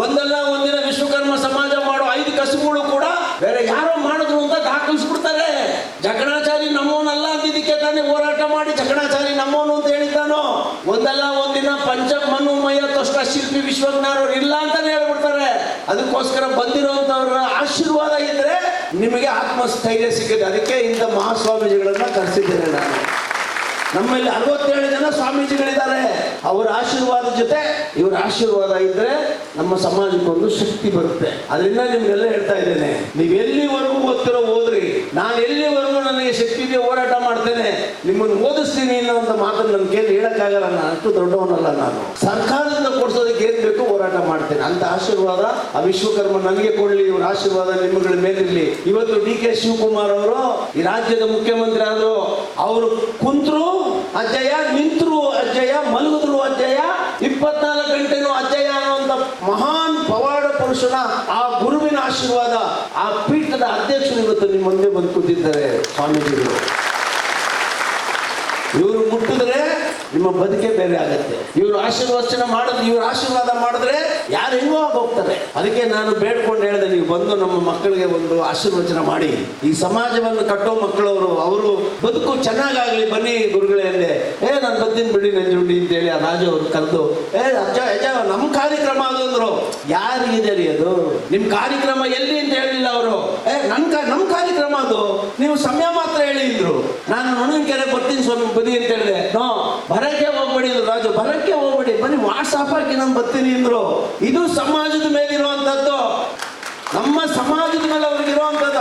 ಒಂದಲ್ಲ ಒಂದಿನ ವಿಶ್ವಕರ್ಮ ಸಮಾಜ ಮಾಡೋ 5 ಕಸುಬುಗಳು ಕೂಡ ಬೇರೆ ಯಾರೋ ಮಾಡಿದ್ರು ಅಂತ ದಾಖಲಿಸ್ಬಿಡ್ತಾರೆ. ಜಕಣಾಚಾರಿ ನಮ್ಮವನಲ್ಲ ಅಂದಿದ್ದಕ್ಕೆ ತಾನೇ ಹೋರಾಟ ಮಾಡಿ ಜಕಣಾಚಾರಿ ನಮ್ಮವನು ಅಂತ ಹೇಳಿದ್ದಾನೋ. ಒಂದಲ್ಲ ಒಂದಿನ ಪಂಚಮನುಮಯ ತೊಷ್ಟ ಶಿಲ್ಪಿ ವಿಶ್ವಜ್ಞಾನವ್ರು ಇಲ್ಲ ಅಂತಾನೆ ಹೇಳ್ಬಿಡ್ತಾರೆ. ಅದಕ್ಕೋಸ್ಕರ ಬಂದಿರುವಂತವ್ರ ಆಶೀರ್ವಾದ ಇದ್ರೆ ನಿಮಗೆ ಆತ್ಮಸ್ಥೈರ್ಯ ಸಿಗುತ್ತೆ. ಅದಕ್ಕೆ ಇಂಥ ಮಹಾಸ್ವಾಮೀಜಿಗಳನ್ನ ಕರೆಸಿದ್ದಾರೆ. ನಮ್ಮಲ್ಲಿ 67 ಜನ ಸ್ವಾಮೀಜಿಗಳಿದ್ದಾರೆ. ಅವರ ಆಶೀರ್ವಾದ ಜೊತೆ ಇವರ ಆಶೀರ್ವಾದ ಇದ್ರೆ ನಮ್ಮ ಸಮಾಜಕ್ಕೊಂದು ಶಕ್ತಿ ಬರುತ್ತೆ. ಅದರಿಂದ ನಿಮ್ಗೆಲ್ಲ ಹೇಳ್ತಾ ಇದ್ದೇನೆ, ನೀವು ಎಲ್ಲಿವರೆಗೂ ಓದ್ತಿರೋ ಓದ್ರಿ, ನಾನು ಎಲ್ಲಿವರೆಗೂ ನನಗೆ ಶಕ್ತಿ ಇದೆ ಹೋರಾಟ ಮಾಡ್ತೇನೆ, ನಿಮ್ಮನ್ನು ಓದಿಸ್ತೀನಿ ಅನ್ನೋಂಥ ಮಾತನ್ನು ನನ್ನ ಕೇಳಿ ಹೇಳಕ್ಕಾಗಲ್ಲ. ನಾನು ಅಷ್ಟು ದೊಡ್ಡವನಲ್ಲ. ನಾನು ಸರ್ಕಾರದಿಂದ ಕೊಡ್ಸೋದಕ್ಕೆ ಏನ್ ಬೇಕು ಹೋರಾಟ ಮಾಡ್ತೇನೆ ಅಂತ ಆಶೀರ್ವಾದ ಆ ವಿಶ್ವಕರ್ಮ ನನಗೆ ಕೊಡ್ಲಿ, ಇವರ ಆಶೀರ್ವಾದ ನಿಮ್ಮಗಳ ಮೇಲಿರ್ಲಿ. ಇವತ್ತು DK ಶಿವಕುಮಾರ್ ಅವರು ಈ ರಾಜ್ಯದ ಮುಖ್ಯಮಂತ್ರಿ ಆದ್ರು. ಅವರು ಕುಂತ್ರು ಅಜ್ಜಯ್ಯ, ನಿಂತರು ಅಜ್ಜಯ್ಯ, ಮಲಗಿದ್ರು ಅಜ್ಜಯ್ಯ, 24 ಗಂಟೆನೂ ಅಜ್ಜಯ್ಯ ಅನ್ನುವಂತ ಮಹಾನ್ ಪವಾಡ ಪುರುಷನ ಆ ಗುರುವಿನ ಆಶೀರ್ವಾದ, ಆ ಪೀಠದ ಅಧ್ಯಕ್ಷರು ಇವತ್ತು ನಿಮ್ಮ ಮುಂದೆ ಬಂದು ಕೂತಿದ್ದಾರೆ ಸ್ವಾಮೀಜಿಗಳು. ಇವರು ಮುಟ್ಟಿದ್ರೆ ನಿಮ್ಮ ಬದುಕೆ ಬೇರೆ ಆಗತ್ತೆ. ಇವರು ಆಶೀರ್ವಾದ ಮಾಡಿದ್ರೆ ಯಾರು ಹೆಂಗೋ ಹೋಗ್ತಾರೆ. ಅದಕ್ಕೆ ನಾನು ಬೇಡ್ಕೊಂಡು ಹೇಳಿದೆ, ನೀವು ಬಂದು ನಮ್ಮ ಮಕ್ಕಳಿಗೆ ಒಂದು ಆಶೀರ್ವಚನ ಮಾಡಿ, ಈ ಸಮಾಜವನ್ನು ಕಟ್ಟೋ ಮಕ್ಕಳವರು, ಅವರು ಬದುಕು ಚೆನ್ನಾಗಾಗ್ಲಿ ಬನ್ನಿ ಗುರುಗಳೇ ಅಂದೆ. ನಾನು ಬರ್ತೀನಿ ಬಿಡಿ ನಂಜುಂಡಿ ಅಂತೇಳಿ ಆ ರಾಜು ಅವ್ರು ಕರೆದು, ಅಜ್ಜ ನಮ್ಮ ಕಾರ್ಯಕ್ರಮ ಅದು ಅಂದ್ರು. ಯಾರಿಗಿದೆ ರೀ ಅದು? ನಿಮ್ ಕಾರ್ಯಕ್ರಮ ಎಲ್ಲಿ ಅಂತ ಹೇಳಿಲ್ಲ ಅವರು. ನಮ್ಮ ಕಾರ್ಯಕ್ರಮ ಅದು, ನೀವು ಸಮಯ ಮಾತ್ರ ಹೇಳಿ ಅಂದ್ರು. ನಾನು ನೊಣಕೆರೆ ಬರ್ತೀನಿ ಸ್ವಾಮಿ ಬದಿ ಅಂತ ಹೇಳಿದೆ. ಬರಕ್ಕೆ ಹೋಗ್ಬೇಡಿ ಅಂದ್ರು ರಾಜು, ಬರಕ್ಕೆ ಹೋಗ್ಬೇಡಿ, ಬನ್ನಿ ವಾಟ್ಸಾಪ್ ಹಾಕಿ ನಾನು ಬರ್ತೀನಿ ಅಂದ್ರು. ಇದು ಸಮಾಜದ ಮೇಲಿರುವಂತದ್ದು, ನಮ್ಮ ಸಮಾಜದ ಮೇಲೆ ಅವ್ರಿಗಿರುವಂತದ್ದು.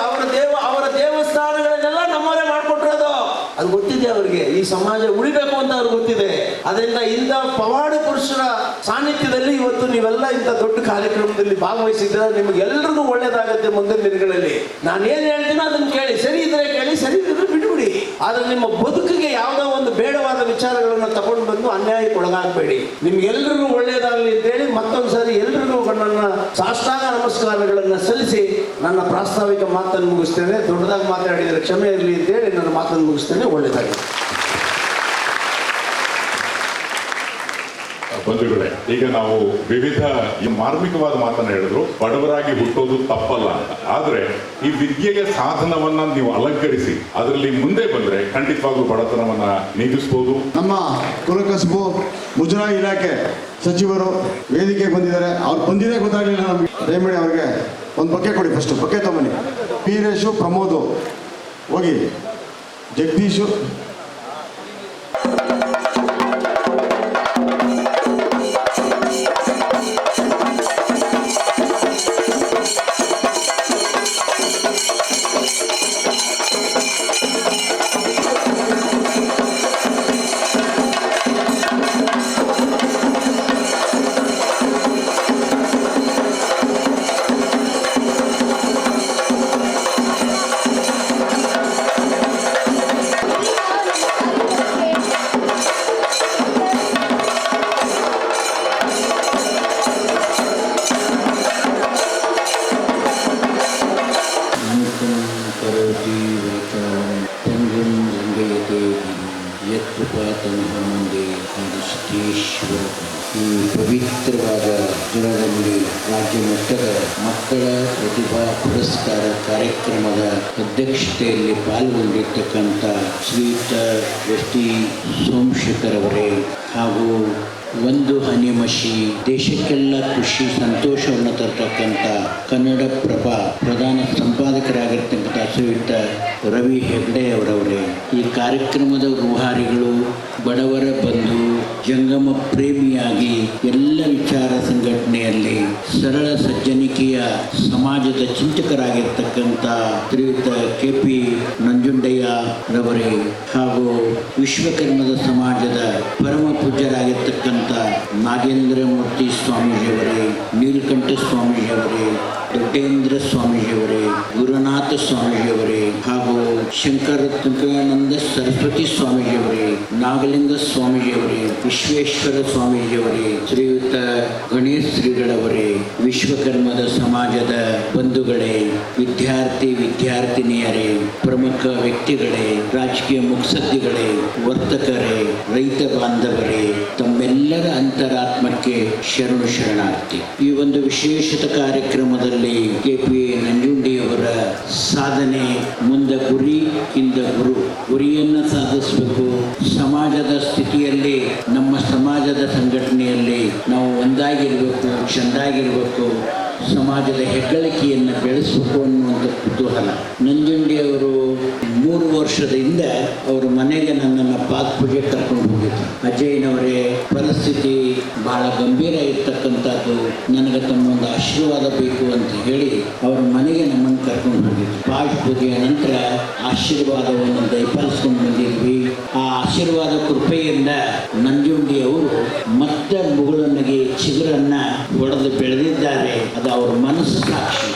ಅವರ ದೇವಸ್ಥಾನಗಳನ್ನೆಲ್ಲ ನಮ್ಮವರೇ ಮಾಡ್ಕೊಟ್ಟಿರೋದು. ಅದು ಗೊತ್ತಿದೆ ಅವರಿಗೆ, ಈ ಸಮಾಜ ಉಳಿಬೇಕು ಅಂತ ಅವ್ರಿಗೆ ಗೊತ್ತಿದೆ. ಅದರಿಂದ ಇಂಥ ಪವಾಡ ಪುರುಷರ ಸಾನ್ನಿಧ್ಯದಲ್ಲಿ ಇವತ್ತು ನೀವೆಲ್ಲ ಇಂಥ ದೊಡ್ಡ ಕಾರ್ಯಕ್ರಮದಲ್ಲಿ ಭಾಗವಹಿಸಿದ್ರೆ ನಿಮಗೆಲ್ಲರಿಗೂ ಒಳ್ಳೇದಾಗತ್ತೆ. ಮುಂದಿನ ದಿನಗಳಲ್ಲಿ ನಾನು ಏನ್ ಹೇಳ್ತೀನೋ ಅದನ್ನ ಕೇಳಿ, ಸರಿ ಇದ್ರೆ ಕೇಳಿ, ಸರಿ ಇದ್ರೆ ಬಿಟ್ಬಿಡಿ. ಆದ್ರೆ ನಿಮ್ಮ ಬದುಕಿಗೆ ಯಾವುದೋ ಒಂದು ಬೇಡವಾದ ವಿಚಾರಗಳನ್ನ ತಗೊಂಡು ಬಂದು ಅನ್ಯಾಯಕ್ಕೆ ಒಳಗಾಗಬೇಡಿ. ನಿಮ್ಗೆಲ್ರಿಗೂ ಒಳ್ಳೇದಾಗಲಿ ಅಂತೇಳಿ ಮತ್ತೊಂದ್ಸರಿ ಎಲ್ರಿಗೂ ನನ್ನ ಸಾಷ್ಟಾಂಗ ನಮಸ್ಕಾರಗಳನ್ನ ಸಲ್ಲಿಸಿ ನನ್ನ ಪ್ರಾಸ್ತಾವಿಕ ಮಾತನ್ನು ಮುಗಿಸ್ತೇನೆ. ದೊಡ್ಡದಾಗಿ ಮಾತಾಡಿದರೆ ಕ್ಷಮೆ ಇರಲಿ ಅಂತೇಳಿ ನನ್ನ ಮಾತನ್ನು ಮುಗಿಸ್ತೇನೆ. ಒಳ್ಳೆಯದಾಗಿ ಬಂಧುಗಳೇ, ಈಗ ನಾವು ವಿವಿಧ ಮಾರ್ಮಿಕವಾದ ಮಾತನ್ನ ಹೇಳಿದ್ರು. ಬಡವರಾಗಿ ಹುಟ್ಟೋದು ತಪ್ಪಲ್ಲ ಅಂತ. ಆದ್ರೆ ಈ ವಿದ್ಯೆಯ ಸಾಧನವನ್ನ ನೀವು ಅಲಂಕರಿಸಿ ಅದರಲ್ಲಿ ಮುಂದೆ ಬಂದ್ರೆ ಖಂಡಿತವಾಗ್ಲೂ ಬಡತನವನ್ನ ನೀಗಿಸಬಹುದು. ನಮ್ಮ ಕುಲಕಸಬು ಮುಜರಾಯಿ ಇಲಾಖೆ ಸಚಿವರು ವೇದಿಕೆ ಬಂದಿದ್ದಾರೆ. ಅವ್ರು ಬಂದಿದೆ ಗೊತ್ತಾಗಲಿಲ್ಲ ನಮಗೆ. ದಯಮಾಡಿ ಅವ್ರಿಗೆ ಒಂದು ಬಕ್ಕೆ ಕೊಡಿ. ಫಸ್ಟ್ ಬಕ್ಕೆ ತಗೊಂಬನ್ನಿ. ಪೀರೇಶು, ಪ್ರಮೋದು ಹೋಗಿ, ಜಗದೀಶು, ಈ ಪವಿತ್ರವಾದ ದಿನದಲ್ಲಿ ರಾಜ್ಯ ಮಟ್ಟದ ಮಕ್ಕಳ ಪ್ರತಿಭಾ ಪುರಸ್ಕಾರ ಕಾರ್ಯಕ್ರಮದ ಅಧ್ಯಕ್ಷತೆಯಲ್ಲಿ ಪಾಲ್ಗೊಂಡಿರ್ತಕ್ಕಂಥ ಶ್ರೀಯುತ ಎಸ್ ಟಿ ಸೋಮಶೇಖರ್ ಅವರೇ ಹಾಗೂ ಒಂದು ಹನಿ ಮಷಿ ದೇಶಕ್ಕೆಲ್ಲ ಖುಷಿ ಸಂತೋಷವನ್ನು ತರ್ತಕ್ಕಂಥ ಕನ್ನಡಪ್ರಭ ಪ್ರಧಾನ ಸಂಪಾದಕರಾಗಿರ್ತಕ್ಕಂಥ ಶ್ರೀಯುತ ರವಿ ಹೆಗ್ಡೆ ಅವರವರೇ, ಈ ಕಾರ್ಯಕ್ರಮದ ರೂಹಾರಿಗಳು, ಬಡವರ ಬಂಧು, ಜಂಗಮ ಪ್ರೇಮಿಯಾಗಿ ಎಲ್ಲ ವಿಚಾರ ಸಂಘಟನೆಯಲ್ಲಿ ಸರಳ ಸಜ್ಜನಿಕೆಯ ಸಮಾಜದ ಚಿಂತಕರಾಗಿರ್ತಕ್ಕಂಥ ಶ್ರೀಯುತ KP ನಂಜುಂಡಯ್ಯರವರೇ ಹಾಗೂ ವಿಶ್ವಕರ್ಮದ ಸಮಾಜದ ಪರಮ ಪೂಜ್ಯರಾಗಿರ್ತಕ್ಕಂಥ ನಾಗೇಂದ್ರ ಮೂರ್ತಿ ಸ್ವಾಮೀಜಿಯವರೇ, ನೀಲಕಂಠ ಸ್ವಾಮೀಜಿಯವರೇ, ದೊಡ್ಡೇಂದ್ರ ಸ್ವಾಮೀಜಿಯವರೇ, ಗುರುನಾಥ ಸ್ವಾಮೀಜಿಯವರೇ ಹಾಗೂ ಶಂಕರಾನಂದ ಸರಸ್ವತಿ ಸ್ವಾಮೀಜಿಯವರೇ, ನಾಗಲಿಂಗ ಸ್ವಾಮೀಜಿಯವರೇ, ವಿಶ್ವೇಶ್ವರ ಸ್ವಾಮೀಜಿಯವರೇ, ಶ್ರೀಯುತ ಗಣೇಶ್ ಶ್ರೀಗಳವರೇ, ವಿಶ್ವಕರ್ಮದ ಸಮಾಜದ ಬಂಧುಗಳೇ, ವಿದ್ಯಾರ್ಥಿನಿಯರೇ, ಪ್ರಮುಖ ವ್ಯಕ್ತಿಗಳೇ, ರಾಜಕೀಯ ಮುತ್ಸದ್ದಿಗಳೇ, ವರ್ತಕರೇ, ರೈತ ಬಾಂಧವರೇ, ತಮ್ಮೆಲ್ಲರ ಅಂತರಾತ್ಮಕ್ಕೆ ಶರಣಾರ್ಥಿ. ಈ ಒಂದು ವಿಶೇಷತ ಕಾರ್ಯಕ್ರಮದಲ್ಲಿ KP ನಂಜುಂಡಿಯವರ ಸಾಧನೆ ಮುಂದೆ ಗುರಿಯಿಂದ ಗುರಿಯನ್ನು ಸಾಧಿಸಬೇಕು. ಸಮಾಜದ ಸ್ಥಿತಿಯಲ್ಲಿ, ನಮ್ಮ ಸಮಾಜದ ಸಂಘಟನೆಯಲ್ಲಿ ನಾವು ಒಂದಾಗಿರ್ಬೇಕು, ಚೆಂದಾಗಿರ್ಬೇಕು. ಸಮಾಜದ ಹೆಗ್ಗಳಿಕೆಯನ್ನು ಬೆಳೆಸಬೇಕು ಅನ್ನುವಂಥ ಕುತೂಹಲ. ನಂಜುಂಡಿಯವರು 3 ವರ್ಷದ ಹಿಂದೆ ಅವರ ಮನೆಗೆ ನನ್ನನ್ನು ಪಾದಪೂಜೆ ಕರ್ಕೊಂಡು ಹೋಗಿದ್ರು. ಅಜಯ್ನವರೇ, ಪರಿಸ್ಥಿತಿ ಬಹಳ ಗಂಭೀರ ಇರ್ತಕ್ಕಂಥದ್ದು, ನನಗೆ ತಮ್ಮೊಂದು ಆಶೀರ್ವಾದ ಬೇಕು ಅಂತ ಹೇಳಿ ಅವರ ಮನೆಗೆ ನಮ್ಮನ್ನು ಕರ್ಕೊಂಡು ಹೋಗಿದ್ರು. ಪಾದಪೂಜೆಯ ನಂತರ ಆಶೀರ್ವಾದವನ್ನು ದಯಪಾಲಿಸ್ಕೊಂಡು ಬಂದಿದ್ವಿ. ಆ ಆಶೀರ್ವಾದ ಕೃಪೆಯಿಂದ ನಂಜುಂಡಿಯವರು ಮತ್ತೆ ಮುಗುಳನಿಗೆ ಚಿಗುರನ್ನ ಹೊಡೆದು ಬೆಳೆದಿದ್ದಾರೆ. ಅದು ಅವರ ಮನಸ್ಸು ಸಾಕ್ಷಿ.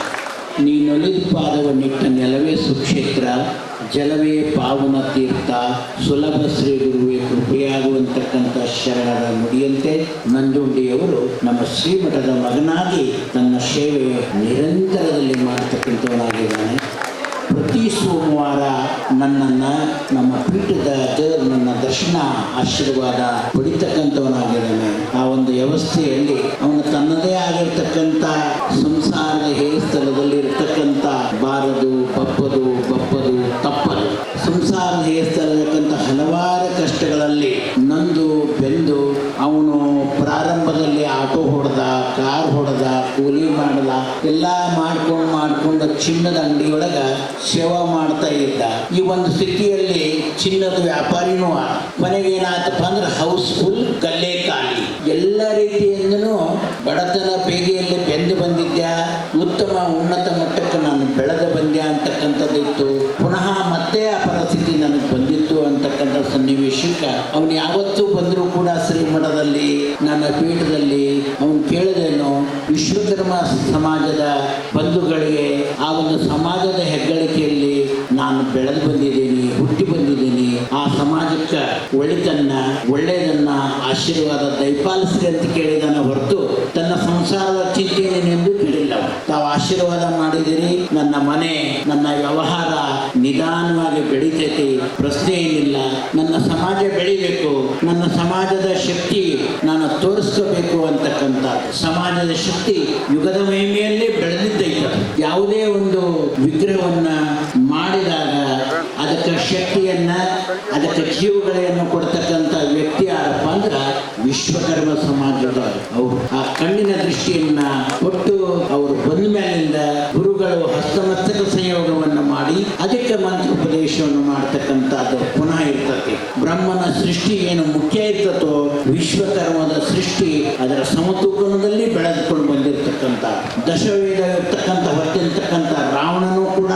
ನೀನೊಲಿದ ಪಾದವನ್ನಿಟ್ಟ ನೆಲವೇ ಸುಕ್ಷೇತ್ರ, ಜಲವೇ ಪಾವನ ತೀರ್ಥ, ಸುಲಭ ಶ್ರೀ ಗುರುವೇ ಕೃಪೆಯಾಗುವಂತಕ್ಕಂಥ ಶರಣರ ನುಡಿಯಂತೆ ನಂಜುಂಡಿಯವರು ನಮ್ಮ ಶ್ರೀಮಠದ ಮಗನಾಗಿ ತನ್ನ ಸೇವೆ ನಿರಂತರದಲ್ಲಿ ಮಾಡತಕ್ಕಂಥವನಾಗಿದ್ದಾನೆ. ಪ್ರತಿ ಸೋಮವಾರ ನನ್ನನ್ನು ನಮ್ಮ ಪೀಠದ ನನ್ನ ದರ್ಶನ ಆಶೀರ್ವಾದ ಪಡಿತಕ್ಕಂಥವನಾಗಿದ್ದಾನೆ. ಆ ಒಂದು ವ್ಯವಸ್ಥೆಯಲ್ಲಿ ಅವನು ತನ್ನದೇ ಆಗಿರ್ತಕ್ಕಂಥ ಸಂಸಾರದ ಹೇರಸ್ಥಳದಲ್ಲಿ ಇರ್ತಕ್ಕಂಥ ಬಾರದು ಬಪ್ಪದು ತಪ್ಪದು ಸಂಸಾರದ ಹೇರಸ್ಥಳದಕ್ಕಂಥ ಹಲವಾರು ಕಷ್ಟಗಳಲ್ಲಿ ನಂದು ಬೆಂದು ಅವನು ಪ್ರಾರಂಭದಲ್ಲಿ ಆಟೋ ಹೊಡೆದ, ಕಾರ್ ಹೊಡೆದ, ಕೂಲಿ ಮಾಡದ, ಎಲ್ಲ ಮಾಡ್ಕೊಂಡು ಚಿನ್ನದ ಅಂಗಡಿಯೊಳಗ ಸೇವಾ ಮಾಡ್ತಾ ಇದ್ದ. ಈ ಒಂದು ಸ್ಥಿತಿಯಲ್ಲಿ ಚಿನ್ನದ ವ್ಯಾಪಾರಿನೂ ಮನೆಗೆ ಏನಾಯ್ತಪ್ಪ ಅಂದ್ರೆ ಹೌಸ್ಫುಲ್, ಕಲ್ಲೇ ಖಾಲಿ. ಎಲ್ಲ ರೀತಿಯಿಂದನೂ ಬಡತನ ಬೇಗೆಯಲ್ಲಿ ಬೆಂದು ಬಂದಿದ್ದೆ. ಉತ್ತಮ ಉನ್ನತ ಮಟ್ಟಕ್ಕೆ ನಾನು ಬೆಳೆದು ಬಂದೆ ಅಂತಕ್ಕಂಥದ್ದಿತ್ತು. ಪುನಃ ಮತ್ತೆ ಆ ಪರಿಸ್ಥಿತಿ ನನಗೆ ಬಂದಿತ್ತು ಅಂತಕ್ಕಂಥ ಸನ್ನಿವೇಶಕ್ಕೆ ಅವನು ಯಾವತ್ತೂ ಬಂದರೂ ಕೂಡ ಶ್ರೀಮಠದಲ್ಲಿ ನನ್ನ ಪೀಠದಲ್ಲಿ ಅವನು ಕೇಳಿದೇನು, ವಿಶ್ವಕರ್ಮ ಸಮಾಜದ ಬಂಧುಗಳಿಗೆ ಆ ಒಂದು ಸಮಾಜದ ಹೆಗ್ಗಳಿಕೆಯಲ್ಲಿ ನಾನು ಬೆಳೆದು ಬಂದಿದ್ದೀನಿ, ಹುಟ್ಟಿ ಬಂದಿದ್ದೀನಿ. ಆ ಸಮಾಜಕ್ಕೆ ಒಳ್ಳೆಯದನ್ನ ಆಶೀರ್ವಾದ ದಯಪಾಲಿಸ್ರಿ ಅಂತ ಕೇಳಿದಾನ ಹೊರತು ತನ್ನ ಸಂಸಾರದ ಚಿಂತೆಯನ್ನೆಂದು ಕೇಳಿಲ್ಲ. ತಾವು ಆಶೀರ್ವಾದ ಮಾಡಿದಿರಿ, ನನ್ನ ಮನೆ, ನನ್ನ ವ್ಯವಹಾರ ನಿಧಾನವಾಗಿ ಬೆಳೀತೈತಿ, ಪ್ರಶ್ನೆ ಏನಿಲ್ಲ. ನನ್ನ ಸಮಾಜ ಬೆಳಿಬೇಕು, ನನ್ನ ಸಮಾಜದ ಶಕ್ತಿ ನಾನು ತೋರಿಸ್ಕೋಬೇಕು ಅಂತಕ್ಕಂಥ ಸಮಾಜದ ಶಕ್ತಿ ಯುಗದ ಮಹಿಮೆಯಲ್ಲೇ ಬೆಳೆದಿದ್ದೈತೆ. ಯಾವುದೇ ಒಂದು ವಿಗ್ರಹವನ್ನ ಮಾಡಿದಾಗ ಅದಕ್ಕೆ ಶಕ್ತಿಯನ್ನ, ಅದಕ್ಕೆ ಜೀವಗಳನ್ನು ಕೊಡ್ತಕ್ಕಂಥ ವ್ಯಕ್ತಿ ಯಾರಪ್ಪ ಅಂದ್ರೆ ವಿಶ್ವಕರ್ಮ ಸಮಾಜದ ಅವರು. ಆ ಕಣ್ಣಿನ ದೃಷ್ಟಿಯನ್ನ ಕೊಟ್ಟು ಅವರು ಬಂದ ಮೇಲಿಂದ ಗುರುಗಳು ಹಸ್ತಮಸ್ತಕ ಸಂಯೋಗವನ್ನು ಮಾಡಿ ಅದಕ್ಕೆ ಮಂತ್ರೋಪದೇಶವನ್ನು ಮಾಡ್ತಕ್ಕಂಥದ್ದು ಪುನಃ ಇರ್ತದೆ. ಬ್ರಹ್ಮನ ಸೃಷ್ಟಿ ಏನು ಮುಖ್ಯ ಇರ್ತದೋ ವಿಶ್ವಕರ್ಮದ ಸೃಷ್ಟಿ ಅದರ ಸಮತೂಕನದಲ್ಲಿ ಬೆಳೆದುಕೊಂಡು ಬಂದಿರತಕ್ಕಂಥ ದಶವೇದ ಇರ್ತಕ್ಕಂಥ ಹೊತ್ತಿರ್ತಕ್ಕಂಥ ರಾವಣನು ಕೂಡ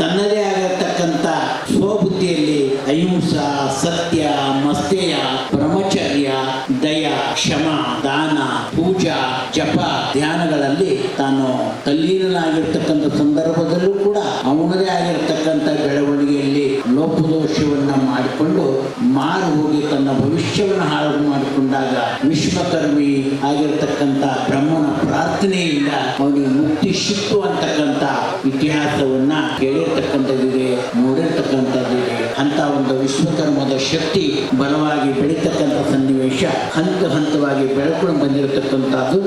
ತನ್ನದೇ ಆಗಿರ್ತಕ್ಕಂಥ ಸ್ವಬುದ್ಧಿಯಲ್ಲಿ ಅಹಿಂಸಾ, ಸತ್ಯ, ಮಸ್ತೇಯ, ಬ್ರಹ್ಮಚರ್ಯ, ದಯ, ಕ್ಷಮ, ದಾನ, ಪೂಜಾ, ಜಪ, ಧ್ಯಾನಗಳಲ್ಲಿ ತಾನು ತಲ್ಲೀನನಾಗಿರ್ತಕ್ಕಂಥ ಸಂದರ್ಭದಲ್ಲೂ ಕೂಡ ಅವನದೇ ಆಗಿರ್ತಕ್ಕಂಥ ಬೆಳವಣಿಗೆಯಲ್ಲಿ ಲೋಪದೋಷವನ್ನ ಮಾಡಿಕೊಂಡು ಮಾರು ಹೋಗಿ ತನ್ನ ಭವಿಷ್ಯವನ್ನು ಹಾಳು ಮಾಡಿಕೊಂಡಾಗ ವಿಶ್ವಕರ್ಮಿ ಆಗಿರ್ತಕ್ಕಂಥ ಬ್ರಹ್ಮನ ಪ್ರಾರ್ಥನೆಯಿಂದ ಅವನಿಗೆ ಮುಕ್ತಿ ಸಿಕ್ತು ಅಂತಕ್ಕಂಥ ಇತಿಹಾಸವನ್ನ ಕೇಳಿರ್ತಕ್ಕಂಥದ್ದಿದೆ, ನೋಡಿರ್ತಕ್ಕಂಥದ್ದಿದೆ. ಅಂತ ಒಂದು ವಿಶ್ವಕರ್ಮದ ಶಕ್ತಿ ಬಲವಾಗಿ ಬೆಳೀತಕ್ಕಂಥ ಸನ್ನಿವೇಶ ಹಂತವಾಗಿ ಬೆಳ್ಕೊಂಡು ಬಂದಿರತಕ್ಕಂಥದ್ದು.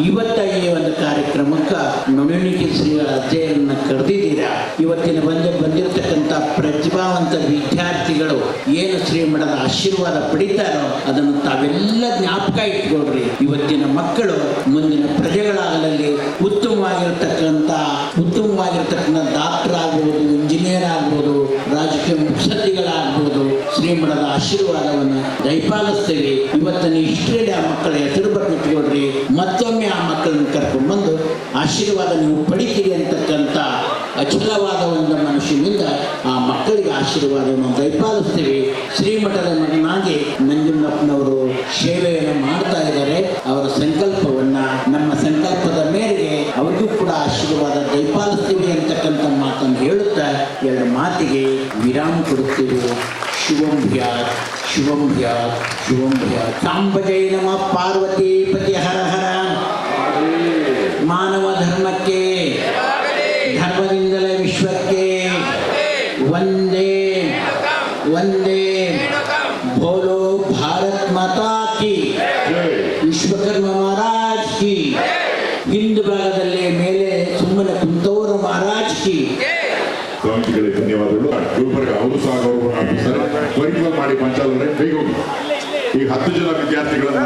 ಇವತ್ತ ಈ ಒಂದು ಕಾರ್ಯಕ್ರಮಕ್ಕೆ ನೊಣುಣಿಕೆ ಶ್ರೀಗಳ ಅಧ್ಯಯನ ಕರೆದಿದ್ದೀರಾ. ಇವತ್ತಿನ ಬಂದಿರತಕ್ಕಂಥ ಪ್ರತಿಭಾವಂತ ವಿದ್ಯಾರ್ಥಿಗಳು ಏನು ಶ್ರೀಮಠದ ಆಶೀರ್ವಾದ ಪಡಿತಾರೋ ಅದನ್ನು ತಾವೆಲ್ಲ ಜ್ಞಾಪಕ ಇಟ್ಕೊಳ್ರಿ. ಇವತ್ತಿನ ಮಕ್ಕಳು ಮುಂದಿನ ಪ್ರಜೆಗಳಾಗಲಿ ಉತ್ತಮವಾಗಿರ್ತಕ್ಕಂಥ ಡಾಕ್ಟರ್ ಆಗ್ಬೋದು, ಇಂಜಿನಿಯರ್ ಆಗ್ಬೋದು, ರಾಜಕೀಯ ಮುತ್ಸದ್ದಿಗಳಾಗ್ಬೋದು, ಶ್ರೀಮಠದ ಆಶೀರ್ವಾದವನ್ನು ದಯಪಾಲಿಸ್ತೇವೆ. ಇವತ್ತಿನ ಇಷ್ಟರಲ್ಲಿ ಆ ಮಕ್ಕಳ ಹೆಸರು ಬರ್ಬಿಟ್ಕೊಳ್ರಿ. ಮತ್ತೊಮ್ಮೆ ಆ ಮಕ್ಕಳನ್ನು ಕರ್ಕೊಂಡು ಬಂದು ಆಶೀರ್ವಾದ ನೀವು ಪಡಿತೀರಿ ಅಂತಕ್ಕಂಥ ಅಚಲವಾದ ಒಂದು ಮನುಷ್ಯನಿಂದ ಆ ಮಕ್ಕಳಿಗೆ ಆಶೀರ್ವಾದವನ್ನು ದಯಪಾಲಿಸ್ತೇವೆ. ಶ್ರೀಮಠದ ಮಗನಾಗಿ ನಂಜುಂಡಪ್ಪನವರು ಸೇವೆಯನ್ನು ಮಾಡ್ತಾ ಇದ್ದಾರೆ. ಅವರ ಸಂಕಲ್ಪವನ್ನ, ನಮ್ಮ ಸಂಕಲ್ಪದ ಮೇರೆಗೆ ಅವ್ರಿಗೂ ಕೂಡ ಆಶೀರ್ವಾದ ದಯಪಾಲಿಸ್ತೀವಿ ಅಂತಕ್ಕಂಥ ಮಾತನ್ನು ಹೇಳುತ್ತಾ ಎರಡು ಮಾತಿಗೆ ವಿರಾಮ ಕೊಡುತ್ತೇವೆ. ಶಿವಂ ಭ್ಯಾತ್, ಶಿವಂ ಭ್ಯಾತ್, ಶಿವಂ ಭ್ಯಾತ್. ಸಾಂಬಜೈ ನಮಃ ಪಾರ್ವತಿ ಪತಿ ಹರ ಹರ. ಮಾನವ ಧರ್ಮಕ್ಕೆ, ಧರ್ಮದಿಂದಲೇ ವಿಶ್ವಕ್ಕೆ ವಂದೇ ವಂದೇ. ಬೋಲೋ ಭಾರತ್ ಮಾತಾ ಕಿ, ವಿಶ್ವಕರ್ಮ ಮಹಾರಾಜ್ ಕಿ. ಹಿಂದೂ ಭಾಗದಲ್ಲಿ ಮೇಲೆ ಸುಮ್ಮನೆ ಕುಂತವರು ಮಹಾರಾಜ್ ಕಿ. ಸ್ವಾಮೀಜಿಗಳಿಗೆ ಧನ್ಯವಾದಗಳು. ಗುಲ್ಬರ್ಗ ಅವರು ಸಹ ಗೌರವ ಆಫೀಸರ್ ವೆರಿಫೈ ಮಾಡಿ ಪಂಚಾಲವರೇ ಬೇಗ ಹೋಗಿ. ಈ 10 ಜನ ವಿದ್ಯಾರ್ಥಿಗಳನ್ನ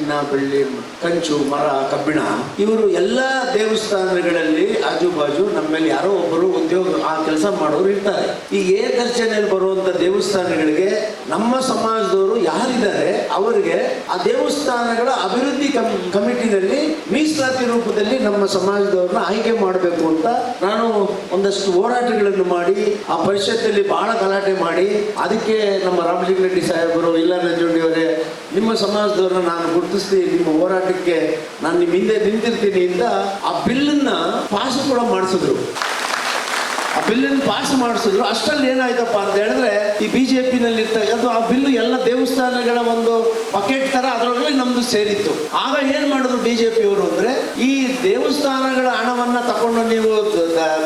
ಚಿನ್ನ, ಬೆಳ್ಳಿ, ಕಂಚು, ಮರ, ಕಬ್ಬಿಣ, ಇವರು ಎಲ್ಲ ದೇವಸ್ಥಾನಗಳಲ್ಲಿ ಆಜುಬಾಜು ನಮ್ಮಲ್ಲಿ ಯಾರೋ ಒಬ್ಬರು ಉದ್ಯೋಗ ಆ ಕೆಲಸ ಮಾಡೋರು ಇರ್ತಾರೆ. ಈ ಎ ದರ್ಜನೆಯಲ್ಲಿ ಬರುವಂತ ದೇವಸ್ಥಾನಗಳಿಗೆ ನಮ್ಮ ಸಮಾಜದವರು ಯಾರಿದ್ದಾರೆ ಅವರಿಗೆ ಆ ದೇವಸ್ಥಾನಗಳ ಅಭಿವೃದ್ಧಿ ಕಮಿಟಿನಲ್ಲಿ ಮೀಸಲಾತಿ ರೂಪದಲ್ಲಿ ನಮ್ಮ ಸಮಾಜದವ್ರನ್ನ ಆಯ್ಕೆ ಮಾಡಬೇಕು ಅಂತ ನಾನು ಒಂದಷ್ಟು ಹೋರಾಟಗಳನ್ನು ಮಾಡಿ ಆ ಪರಿಷತ್ತಲ್ಲಿ ಬಹಳ ಗಲಾಟೆ ಮಾಡಿ ಅದಕ್ಕೆ ನಮ್ಮ ರಾಮಲಿಂಗರೆಡ್ಡಿ ಸಾಹೇಬರು, ಇಲ್ಲ ನಂಜುಂಡಿಯವರೇ, ನಿಮ್ಮ ಸಮಾಜದವ್ರನ್ನ ನಾನು ಗುರುತಿಸಿ ನಿಮ್ಮ ಹೋರಾಟಕ್ಕೆ ನಾನು ನಿಮ್ಮ ಹಿಂದೆ ನಿಂತಿರ್ತೀನಿ ಅಂತ ಆ ಬಿಲ್ಲನ್ನ ಪಾಸ್ ಕೂಡ ಮಾಡಿಸಿದ್ರು. ಆ ಬಿಲ್ಲನ್ನು ಪಾಸ್ ಮಾಡಿಸಿದ್ರು. ಅಷ್ಟರಲ್ಲಿ ಏನಾಯ್ತಪ್ಪ ಅಂತ ಹೇಳಿದ್ರೆ ಈ ಬಿಜೆಪಿನಲ್ಲಿ ಇರ್ತಕ್ಕಂಥ ಆ ಬಿಲ್ಲು ಎಲ್ಲ ದೇವಸ್ಥಾನಗಳ ಒಂದು ಪಕೆಟ್ ತರ ಅದರೊಳಗೆ ನಮ್ದು ಸೇರಿತ್ತು. ಆಗ ಏನ್ ಮಾಡಿದ್ರು ಬಿಜೆಪಿಯವರು ಅಂದ್ರೆ, ಈ ದೇವಸ್ಥಾನಗಳ ಹಣವನ್ನ ತಕೊಂಡು ನೀವು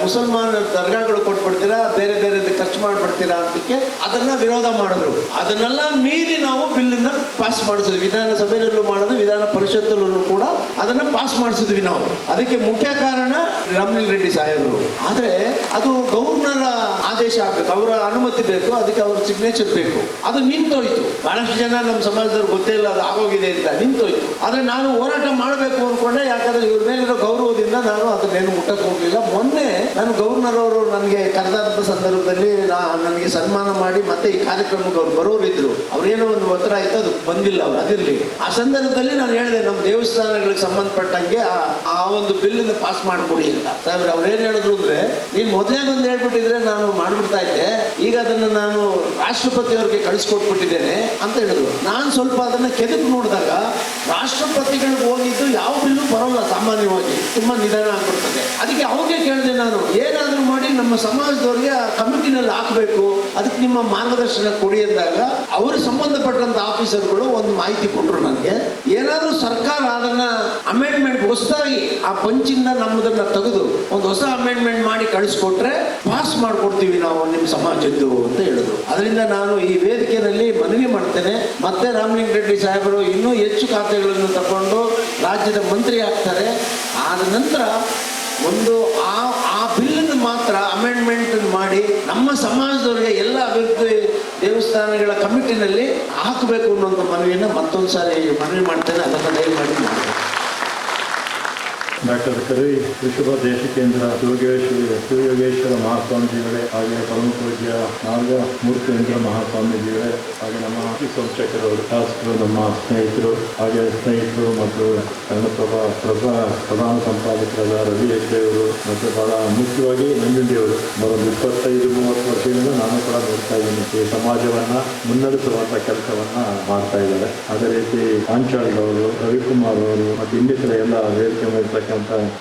ಮುಸಲ್ಮಾನ ದರ್ಗಾಗಳು ಕೊಟ್ಬಿಡ್ತೀರಾ, ಬೇರೆ ಬೇರೆ ಖರ್ಚು ಮಾಡ್ಬಿಡ್ತೀರಾ ಅಂತಕ್ಕೆ ಅದನ್ನ ವಿರೋಧ ಮಾಡಿದ್ರು. ಅದನ್ನೆಲ್ಲ ಮೀರಿ ನಾವು ಬಿಲ್ಲನ್ನ ಪಾಸ್ ಮಾಡಿಸಿದ್ವಿ. ವಿಧಾನಸಭೆಯಲ್ಲೂ ಮಾಡಿದ್ವಿ, ವಿಧಾನ ಪರಿಷತ್ತಲ್ಲೂ ಕೂಡ ಅದನ್ನ ಪಾಸ್ ಮಾಡಿಸಿದ್ವಿ ನಾವು. ಅದಕ್ಕೆ ಮುಖ್ಯ ಕಾರಣ ರಾಮಲಿಂಗರೆಡ್ಡಿ ಸಾಹೇಬರು. ಆದ್ರೆ ಅದು ಗವರ್ನರ್ ಆದೇಶ ಆಗ್ಬೇಕು, ಅವರ ಅನುಮತಿ ಬೇಕು, ಅದಕ್ಕೆ ಅವ್ರ ಸಿಗ್ನೇಚರ್ ಬೇಕು. ಅದು ನಿಂತೋಯ್ತು. ಬಹಳಷ್ಟು ಜನ ನಮ್ಮ ಸಮಾಜದವ್ರು ಗೊತ್ತೇ ಇಲ್ಲ ಅದು ಆಗೋಗಿದೆ ಅಂತ ನಿಂತೋಯ್ತು. ಆದ್ರೆ ನಾನು ಹೋರಾಟ ಮಾಡಬೇಕು ಅನ್ಕೊಂಡೆ, ಯಾಕಂದ್ರೆ ಇವ್ರ ಮೇಲಿರೋ ಗೌರವದಿಂದ ನಾನು ಅದನ್ನೇನು ಮುಟ್ಟಕ್ಕೆ ಹೋಗ್ಲಿಲ್ಲ. ಮೊನ್ನೆ ನಾನು ಗವರ್ನರ್ ಅವರು ನನಗೆ ಕರೆದಂತ ಸಂದರ್ಭದಲ್ಲಿ ನನಗೆ ಸನ್ಮಾನ ಮಾಡಿ ಮತ್ತೆ ಈ ಕಾರ್ಯಕ್ರಮಕ್ಕೆ ಅವ್ರು ಬರೋರಿದ್ರು. ಅವ್ರೇನೋ ಒಂದು ಒತ್ತಡ ಆಯ್ತು, ಅದು ಬಂದಿಲ್ಲ ಅವ್ರು, ಅದಿರ್ಲಿ. ಆ ಸಂದರ್ಭದಲ್ಲಿ ನಾನು ಹೇಳಿದೆ, ನಮ್ಮ ದೇವಸ್ಥಾನಗಳಿಗೆ ಸಂಬಂಧಪಟ್ಟಂಗೆ ಆ ಒಂದು ಬಿಲ್ ಪಾಸ್ ಮಾಡ್ಕೊಡಿ ಅಂತ. ಸಾಹೇಬ್ರೆ ಅವ್ರೇನ್ ಹೇಳಿದ್ರು ಅಂದ್ರೆ, ನೀನ್ ಮೊದಲೇ ಬಂದು ಹೇಳ್ಬಿಟ್ಟಿದ್ರೆ ನಾನು ಮಾಡ್ಬಿಡ್ತಾ ಇದ್ದೆ, ಈಗ ಅದನ್ನ ನಾನು ರಾಷ್ಟ್ರಪತಿ ಅವ್ರಿಗೆ ಕಳಿಸ್ಕೊಟ್ಬಿಟ್ಟಿದ್ದೇನೆ ಅಂತ ಹೇಳಿದ್ರು. ನಾನು ಸ್ವಲ್ಪ ಅದನ್ನ ಕೆದಕ್ ನೋಡಿದಾಗ ರಾಷ್ಟ್ರಪತಿಗಳಿಗೆ ಹೋಗಿದ್ದು ಯಾವ ಬಿಲ್ಲು ಬರೋಲ್ಲ, ಸಾಮಾನ್ಯವಾಗಿ ತುಂಬಾ ನಿಧಾನ ಆಗ್ಬಿಡ್ತದೆ. ಅದಕ್ಕೆ ಅವ್ರಿಗೆ ಕೇಳಿದೆ ನಾನು, ಏನಾದ್ರೂ ಮಾಡಿ ನಮ್ಮ ಸಮಾಜದವ್ರಿಗೆ ಕಮಿಟಿನಲ್ಲಿ ಹಾಕಬೇಕು, ಅದಕ್ಕೆ ನಿಮ್ಮ ಮಾರ್ಗದರ್ಶನ ಕೊಡಿ ಅಂದಾಗ ಅವರು ಸಂಬಂಧಪಟ್ಟಂತ ಆಫೀಸರ್ಗಳು ಒಂದು ಮಾಹಿತಿ ಕೊಟ್ಟರು ನನಗೆ. ಏನಾದ್ರೂ ಸರ್ಕಾರ ಅದನ್ನ ಅಮೆಂಡ್ಮೆಂಟ್ ಹೊಸದಾಗಿ ಆ ಪಂಚಿಂದ ನಮ್ಮದನ್ನ ತೆಗೆದು ಒಂದು ಹೊಸ ಅಮೆಂಡ್ಮೆಂಟ್ ಮಾಡಿ ಕಳಿಸ್ಕೊಟ್ರೆ ಪಾಸ್ ಮಾಡ್ಕೊಡ್ತೀವಿ ನಾವು ನಿಮ್ಮ ಸಮಾಜದ್ದು ಅಂತ ಹೇಳಿದ್ರು. ಅದರಿಂದ ನಾನು ಈ ವೇದಿಕೆಯಲ್ಲಿ ಮನವಿ ಮಾಡ್ತೇನೆ, ಮತ್ತೆ ರಾಮಲಿಂಗರೆಡ್ಡಿ ಸಾಹೇಬರು ಇನ್ನೂ ಹೆಚ್ಚು ಖಾತೆಗಳನ್ನು ತಗೊಂಡು ರಾಜ್ಯದ ಮಂತ್ರಿ ಆಗ್ತಾರೆ. ಆದ ನಂತರ ಒಂದು ಆ ಬಿಲ್ಲನ್ನು ಮಾತ್ರ ಅಮೆಂಡ್ಮೆಂಟ್ ಮಾಡಿ ನಮ್ಮ ಸಮಾಜದವರಿಗೆ ಎಲ್ಲ ಅಭಿವೃದ್ಧಿ ದೇವಸ್ಥಾನಗಳ ಕಮಿಟಿನಲ್ಲಿ ಹಾಕಬೇಕು ಅನ್ನುವಂಥ ಮನವಿಯನ್ನು ಮತ್ತೊಂದು ಸಾರಿ ಮನವಿ ಮಾಡ್ತೇನೆ. ಅದನ್ನು ದಯಮಾಡಿ ಮಾಡಿ. ಡಾಕ್ಟರ್ ಕರಿ ಋಷಭ ದೇಶಿಕೇಂದ್ರ ಶಿವಯೋಗೇಶ್ವರ ಮಹಾಸ್ವಾಮೀಜಿಗಳೇ, ಹಾಗೆ ಪರಮ ಪೂಜ್ಯ ನಾಗಮೂರ್ತಿಯೇಂದ್ರ ಮಹಾಸ್ವಾಮೀಜಿಗಳೇ, ಹಾಗೆ ನಮ್ಮ ಸೋಮಶೇಖರವರು, ಶಾಸಕರು, ನಮ್ಮ ಸ್ನೇಹಿತರು ಮತ್ತು ಕನ್ನಡಪ್ರಭ ಪ್ರಧಾನ ಸಂಪಾದಕರಾದ ರವಿ ಹೆಗ್ಡೆಯವರು ಮತ್ತು ಬಹಳ ಮುಖ್ಯವಾಗಿ ನಂಜುಂಡಿಯವರು ಒಂದು 25-30 ವರ್ಷಗಳಿಂದ ನಾನು ಕೂಡ ನೋಡ್ತಾ ಇದ್ದೀನಿ. ಈ ಸಮಾಜವನ್ನ ಮುನ್ನಡೆಸುವಂತ ಕೆಲಸವನ್ನ ಮಾಡ್ತಾ ಇದ್ದಾರೆ. ಅದೇ ರೀತಿ ಪಾಂಚಾಳ್ ರವಿಕುಮಾರ್ ಅವರು ಮತ್ತು ಇನ್ನಿತರ ಎಲ್ಲ ವೇದಿಕೆ ಮೇಲೆ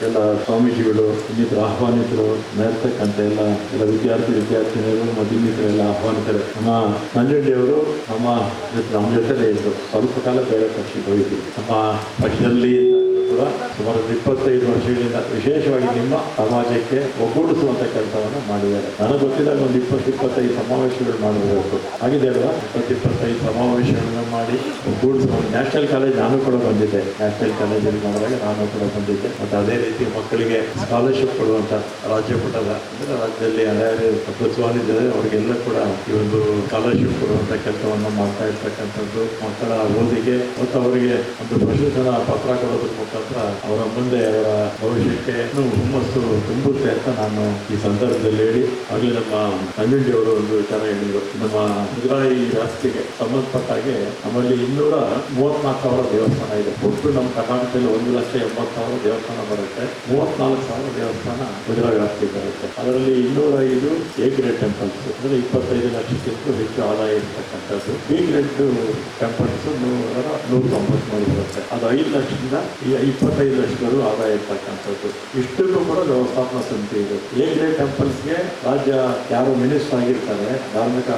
ಎಲ್ಲ ಸ್ವಾಮೀಜಿಗಳು, ಇನ್ನಿತರ ಆಹ್ವಾನಿತರು, ಇರ್ತಕ್ಕಂಥ ಎಲ್ಲ ವಿದ್ಯಾರ್ಥಿನಿಯರು ಮತ್ತು ಇನ್ನಿತರ ಎಲ್ಲ ಆಹ್ವಾನಿತರು. ನಮ್ಮ ನಂಜುಂಡಿಯವರು ನಮ್ಮ ಜೊತೆಲೇ ಇದ್ದರು. ಸ್ವಲ್ಪ ಕಾಲ ಬೇರೆ ಪಕ್ಷಕ್ಕೆ ಹೋಗಿದ್ದರು. ನಮ್ಮ ಪಕ್ಷದಲ್ಲಿ ಕೂಡ ಸುಮಾರು 25 ವರ್ಷಗಳಿಂದ ವಿಶೇಷವಾಗಿ ನಿಮ್ಮ ಸಮಾಜಕ್ಕೆ ಒಗ್ಗೂಡಿಸುವಂತ ಕೆಲಸವನ್ನು ಮಾಡಿದ್ದಾರೆ. ನನಗೆ ಗೊತ್ತಿದ್ದಾಗ ಒಂದು 20-25 ಸಮಾವೇಶಗಳು ಮಾಡಬೇಕು ಆಗಿದೆ ಅಲ್ವಾ. 20-25 ಸಮಾವೇಶಗಳನ್ನು ಮಾಡಿ ಒಗ್ಗೂಡಿಸುವ ನ್ಯಾಷನಲ್ ಕಾಲೇಜ್ ನಾನು ಕೂಡ ಬಂದಿದ್ದೆ. ನ್ಯಾಷನಲ್ ಕಾಲೇಜಲ್ಲಿ ಮಾಡಿದಾಗ ನಾನು ಕೂಡ ಬಂದಿದ್ದೆ. ಮತ್ತು ಅದೇ ರೀತಿ ಮಕ್ಕಳಿಗೆ ಸ್ಕಾಲರ್ಶಿಪ್ ಕೊಡುವಂಥ ರಾಜ್ಯ ಪುಟದ ಅಂದರೆ ರಾಜ್ಯದಲ್ಲಿ ಯಾರ್ಯಾರು ಪ್ರೋತ್ಸಾಹಿಸಿದ್ದಾರೆ ಅವರಿಗೆಲ್ಲ ಕೂಡ ಈ ಒಂದು ಸ್ಕಾಲರ್ಶಿಪ್ ಕೊಡುವಂಥ ಕೆಲಸವನ್ನು ಮಾಡ್ತಾ ಇರ್ತಕ್ಕಂಥದ್ದು, ಮಕ್ಕಳ ಓದಿಗೆ ಮತ್ತು ಅವರಿಗೆ ಒಂದು ಪ್ರಶಸ್ತಿನ ಪತ್ರ ಕೊಡೋದ್ರ ಮುಖಾಂತರ ಅವರ ಮುಂದೆ ಅವರ ಭವಿಷ್ಯಕ್ಕೆ ಹುಮ್ಮಸ್ಸು ತುಂಬುತ್ತೆ ಅಂತ ನಾನು ಈ ಸಂದರ್ಭದಲ್ಲಿ ಹೇಳಿ, ಆಗಲೇ ನಮ್ಮ ನಂಜುಂಡಿಯವರು ಒಂದು ವಿಚಾರ ಹೇಳಿದರು. ನಮ್ಮ ಮುಜರಾಯಿ ವ್ಯಾಪ್ತಿಗೆ ಸಂಬಂಧಪಟ್ಟ ಹಾಗೆ ನಮ್ಮಲ್ಲಿ 234,000 ದೇವಸ್ಥಾನ ಇದೆ. ಒಟ್ಟು ನಮ್ಮ ಕರ್ನಾಟಕದಲ್ಲಿ 1,80,000 ದೇವಸ್ಥಾನ ಬರುತ್ತೆ. 34,000 ದೇವಸ್ಥಾನ ಮುಜರಾಯಿ ವ್ಯಾಪ್ತಿಗೆ ಬರುತ್ತೆ. ಅದರಲ್ಲಿ 205 ಎ ಗ್ರೇಡ್ ಟೆಂಪಲ್ಸ್ ಅಂದರೆ 25 ಲಕ್ಷಕ್ಕಿಂತ ಹೆಚ್ಚು ಆದಾಯ ಇರ್ತಕ್ಕಂಥದ್ದು. ಬಿ ಗ್ರೇಡ್ ಟೆಂಪಲ್ಸ್ 193 ಬರುತ್ತೆ. ಅದು 5 ಲಕ್ಷದಿಂದ 25 ಲಕ್ಷಗಳು ಆದಾಯ ಇರ್ತಕ್ಕಂಥದ್ದು. ಇಷ್ಟಕ್ಕೂ ಕೂಡ ವ್ಯವಸ್ಥಾಪನಾ ಸಮಿತಿ ಇದೆ. ಎ ಗ್ರೇಡ್ ಟೆಂಪಲ್ಸ್ಗೆ ರಾಜ್ಯ ಯಾರು ಮಿನಿಸ್ಟರ್ ಆಗಿರ್ತಾರೆ, ಧಾರ್ಮಿಕ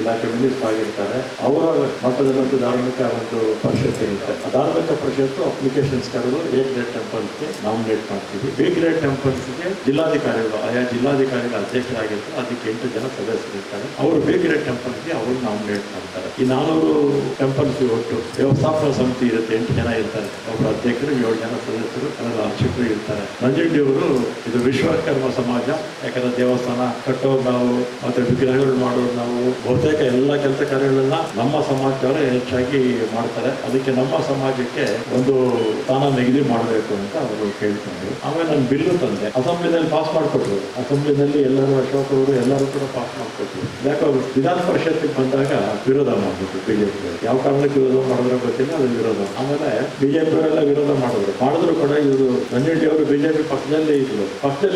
ಇಲಾಖೆ ಮಿನಿಸ್ಟರ್ ಆಗಿರ್ತಾರೆ, ಅವರ ಮಟ್ಟದಲ್ಲೊಂದು ಧಾರ್ಮಿಕ ಒಂದು ಪರಿಷತ್ ಇರುತ್ತೆ. ಆ ಧಾರ್ಮಿಕ ಪರಿಷತ್ತು ಅಪ್ಲಿಕೇಶನ್ಸ್ ಕರೆದು ಎ ಗ್ರೇಡ್ ಟೆಂಪಲ್ಸ್ಗೆ ನಾಮಿನೇಟ್ ಮಾಡ್ತೀವಿ. ಬಿ ಗ್ರೇಡ್ ಟೆಂಪಲ್ಸ್ಗೆ ಜಿಲ್ಲಾಧಿಕಾರಿಗಳು, ಆಯಾ ಜಿಲ್ಲಾಧಿಕಾರಿಗಳ ಅಧ್ಯಕ್ಷರಾಗಿರ್ತಾರೆ. ಅದಕ್ಕೆ 8 ಜನ ಸದಸ್ಯರಿರ್ತಾರೆ. ಅವರು ಬಿ ಗ್ರೇಡ್ ಟೆಂಪಲ್ಸ್ಗೆ ಅವರು ನಾಮಿನೇಟ್ ಮಾಡ್ತಾರೆ. ಈ 400 ಟೆಂಪಲ್ಸ್ ಒಟ್ಟು ವ್ಯವಸ್ಥಾಪನಾ ಸಮಿತಿ ಇರುತ್ತೆ. 8 ಜನ ಇರ್ತಾರೆ. ಒಬ್ಬರು ಅಧ್ಯಕ್ಷರು, 7 ಜನ ಸದಸ್ಯರು ಅದರ ಅರ್ಚಕರು ಇರ್ತಾರೆ. ನಂಜುಂಡಿಯವರು ಇದು ವಿಶ್ವಕರ್ಮ ಸಮಾಜ. ಯಾಕಂದ್ರೆ ದೇವಸ್ಥಾನ ಕಟ್ಟೋದು ನಾವು, ಮತ್ತೆ ವಿಗ್ರಹಗಳು ಮಾಡೋದು ನಾವು, ಬಹುತೇಕ ಎಲ್ಲ ಕೆಲಸ ಕಾರ್ಯಗಳನ್ನ ನಮ್ಮ ಸಮಾಜದವರೇ ಹೆಚ್ಚಾಗಿ ಮಾಡ್ತಾರೆ. ಅದಕ್ಕೆ ನಮ್ಮ ಸಮಾಜಕ್ಕೆ ಒಂದು ಸ್ಥಾನ ನಿಗದಿ ಮಾಡಬೇಕು ಅಂತ ಅವರು ಕೇಳ್ಕೊಂಡ್ರು. ಆಮೇಲೆ ನಾನು ಬಿಲ್ಲು ತಂದೆ, ಅಸೆಂಬ್ಲಿನಲ್ಲಿ ಪಾಸ್ ಮಾಡಿಕೊಟ್ರು. ಅಸೆಂಬ್ಲಿನಲ್ಲಿ ಎಲ್ಲರೂ, ಅಶೋಕ್ ಅವರು ಎಲ್ಲರೂ ಕೂಡ ಪಾಸ್ ಮಾಡಿಕೊಟ್ರು. ಯಾಕೆ ವಿಧಾನ ಪರಿಷತ್ತಿಗೆ ಬಂದಾಗ ವಿರೋಧ ಮಾಡ್ಬಿಟ್ರು ಬಿಜೆಪಿ. ಯಾವ ಕಾರಣಕ್ಕೆ ವಿರೋಧ ಮಾಡಿದ್ರೆ ಗೊತ್ತಿಲ್ಲ, ಅದು ವಿರೋಧ. ಆಮೇಲೆ ಬಿಜೆಪಿ ಅವರೆಲ್ಲ ವಿರೋಧ ಮಾಡಿದ್ರು ಕೂಡ ಇವರು ನಂಜುಂಡಿ ಅವರು ಬಿಜೆಪಿ ಪಕ್ಷದಲ್ಲೇ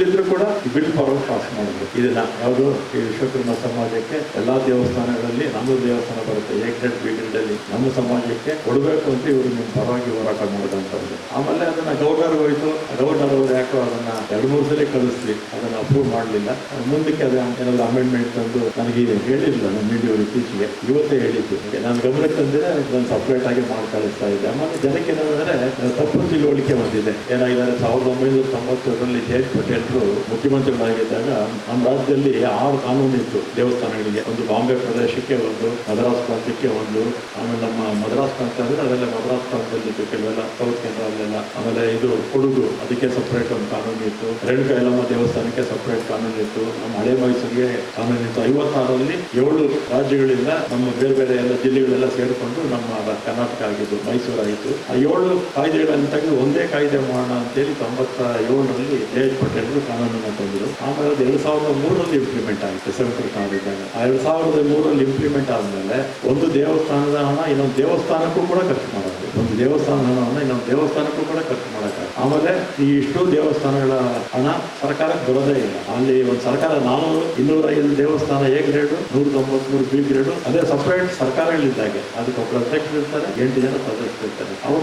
ಇದ್ರು ಕೂಡ ಬಿಲ್ ಪರವಾಗಿ ಪಾಸ್ ಮಾಡಿದ್ರು. ಇದನ್ನ ಯಾವುದು ಈ ವಿಶ್ವಕರ್ಮ ಸಮಾಜಕ್ಕೆ ಎಲ್ಲಾ ದೇವಸ್ಥಾನಗಳಲ್ಲಿ ನಮ್ಮದು ದೇವಸ್ಥಾನ ಬರುತ್ತೆ, ಎ ಗ್ರೇಡ್ ಬಿ ಗ್ರೇಡ್ ಅಲ್ಲಿ ನಮ್ಮ ಸಮಾಜಕ್ಕೆ ಕೊಡಬೇಕು ಅಂತ ಇವರು ನಿಮ್ಮ ಪರವಾಗಿ ಹೋರಾಟ ಮಾಡಿದಂಥದ್ದು. ಆಮೇಲೆ ಅದನ್ನ ಗವರ್ನರ್ ಹೋಯ್ತು. ಗವರ್ನರ್ ಅವರು ಯಾಕೋ ಅದನ್ನ 2-3 ಸಲ ಕಳಿಸ್ಲಿ, ಅದನ್ನ ಅಪ್ರೂವ್ ಮಾಡಲಿಲ್ಲ. ಮುಂದಕ್ಕೆ ಏನಾದ್ರು ಅಮೆಂಡ್ಮೆಂಟ್ ತಂದು ನನಗೆ ಹೇಳಿಲ್ಲ ನಂಜುಂಡಿ ಅವರು ಇತ್ತೀಚೆಗೆ, ಇವತ್ತೇ ಹೇಳಿದ್ದು. ನಾನು ಗಮನಕ್ಕೆ ತಂದಿದ್ರೆ ಅದನ್ನು ಸಪ್ರೇಟ್ ಆಗಿ ಮಾಡಿ ಕಳಿಸ್ತಾ ಇದ್ದೆ. ಆಮೇಲೆ ಜನಕ್ಕೆ ಏನಂದ್ರೆ ತಪ್ಪು ತಿಳುವಳಿಕೆ ಬಂದಿದೆ. ಏನಾಗಿದ್ದಾರೆ 1990ರಲ್ಲಿ ಜೆ ಎಚ್ ಪಟೇಲ್ರು ಮುಖ್ಯಮಂತ್ರಿಗಳಾಗಿದ್ದಾಗ ನಮ್ಮ ರಾಜ್ಯದಲ್ಲಿ 6 ಕಾನೂನು ಇತ್ತು ದೇವಸ್ಥಾನಗಳಿಗೆ. ಒಂದು ಬಾಂಬೆ ಪ್ರದೇಶಕ್ಕೆ, ಒಂದು ಮದ್ರಾಸ್ ಪ್ರಾಂತ್ಯಕ್ಕೆ, ಒಂದು ಆಮೇಲೆ ನಮ್ಮ ಮದ್ರಾಸ್ ಪ್ರಾಂತ್ಯ ಅಂದ್ರೆ ಅದೆಲ್ಲ ಮದ್ರಾಸ್ ಪ್ರಾಂತ್ಯದಲ್ಲಿತ್ತು, ಕೆಲವೆಲ್ಲ ಸೌತ್ ಕೇಂದ್ರ ಅಲ್ಲೆಲ್ಲ. ಆಮೇಲೆ ಇದು ಕೊಡಗು, ಅದಕ್ಕೆ ಸಪ್ರೇಟ್ ಒಂದು ಕಾನೂನು ಇತ್ತು. ರೇಣುಕಾ ಯಲ್ಲಮ್ಮ ದೇವಸ್ಥಾನಕ್ಕೆ ಸಪ್ರೇಟ್ ಕಾನೂನು ಇತ್ತು. ನಮ್ಮ ಹಳೆ ಮೈಸೂರಿಗೆ ಕಾನೂನು ಇತ್ತು. 56ರಲ್ಲಿ 7 ರಾಜ್ಯಗಳಿಂದ ನಮ್ಮ ಬೇರೆ ಬೇರೆ ಎಲ್ಲ ಜಿಲ್ಲೆಗಳೆಲ್ಲ ಸೇರಿಕೊಂಡು ನಮ್ಮ ಕರ್ನಾಟಕ ಆಗಿದ್ದು, ಮೈಸೂರು ಆಗಿತ್ತು. ಆ 7 ಕಾಯ್ದೆಗಳನ್ನು ತೆಗೆದು ಒಂದೇ ಕಾಯ್ದೆ ಮಾಡೋಣ ಅಂತೇಳಿ 97ರಲ್ಲಿ ಜೆ ಎಚ್ ಪಟೇಲ್ರು ಕಾನೂನನ್ನು ತಂದರು. ಆಮೇಲೆ ಅದು 2003ರಲ್ಲಿ ಇಂಪ್ಲಿಮೆಂಟ್ ಆಯಿತು. ಸೆಂಟ್ರಲ್ ಕಾನೂನಿದ್ದಾಗ 2003ರಲ್ಲಿ ಇಂಪ್ಲಿಮೆಂಟ್ ಆದಮೇಲೆ ಒಂದು ದೇವಸ್ಥಾನದ ಹಣ ಇನ್ನೊಂದು ದೇವಸ್ಥಾನಕ್ಕೂ ಕೂಡ ಖರ್ಚು ಮಾಡೋದು, ಒಂದು ದೇವಸ್ಥಾನದ ಹಣವನ್ನು ಇನ್ನೊಂದು ದೇವಸ್ಥಾನಕ್ಕೂ ಕೂಡ ಖರ್ಚು ಮಾಡೋಕ್ಕಾಗ. ಆಮೇಲೆ ಈ ಇಷ್ಟು ದೇವಸ್ಥಾನಗಳ ಹಣ ಸರ್ಕಾರಕ್ಕೆ ಬರೋದೇ ಇಲ್ಲ. ಅಲ್ಲಿ ಒಂದು ಸರ್ಕಾರ 400-205 ದೇವಸ್ಥಾನ ಎ ಗ್ರೇಡು, 193 ಬಿ ಗ್ರೇಡು, ಅದೇ ಸಪ್ರೇಟ್ ಸರ್ಕಾರಗಳಿದ್ದಾಗೆ ಅದಕ್ಕೊಬ್ಬರು ಅಧ್ಯಕ್ಷರು ಇರ್ತಾರೆ, 8 ಜನ ಸದಸ್ಯರು ಇರ್ತಾರೆ. ಅವ್ರ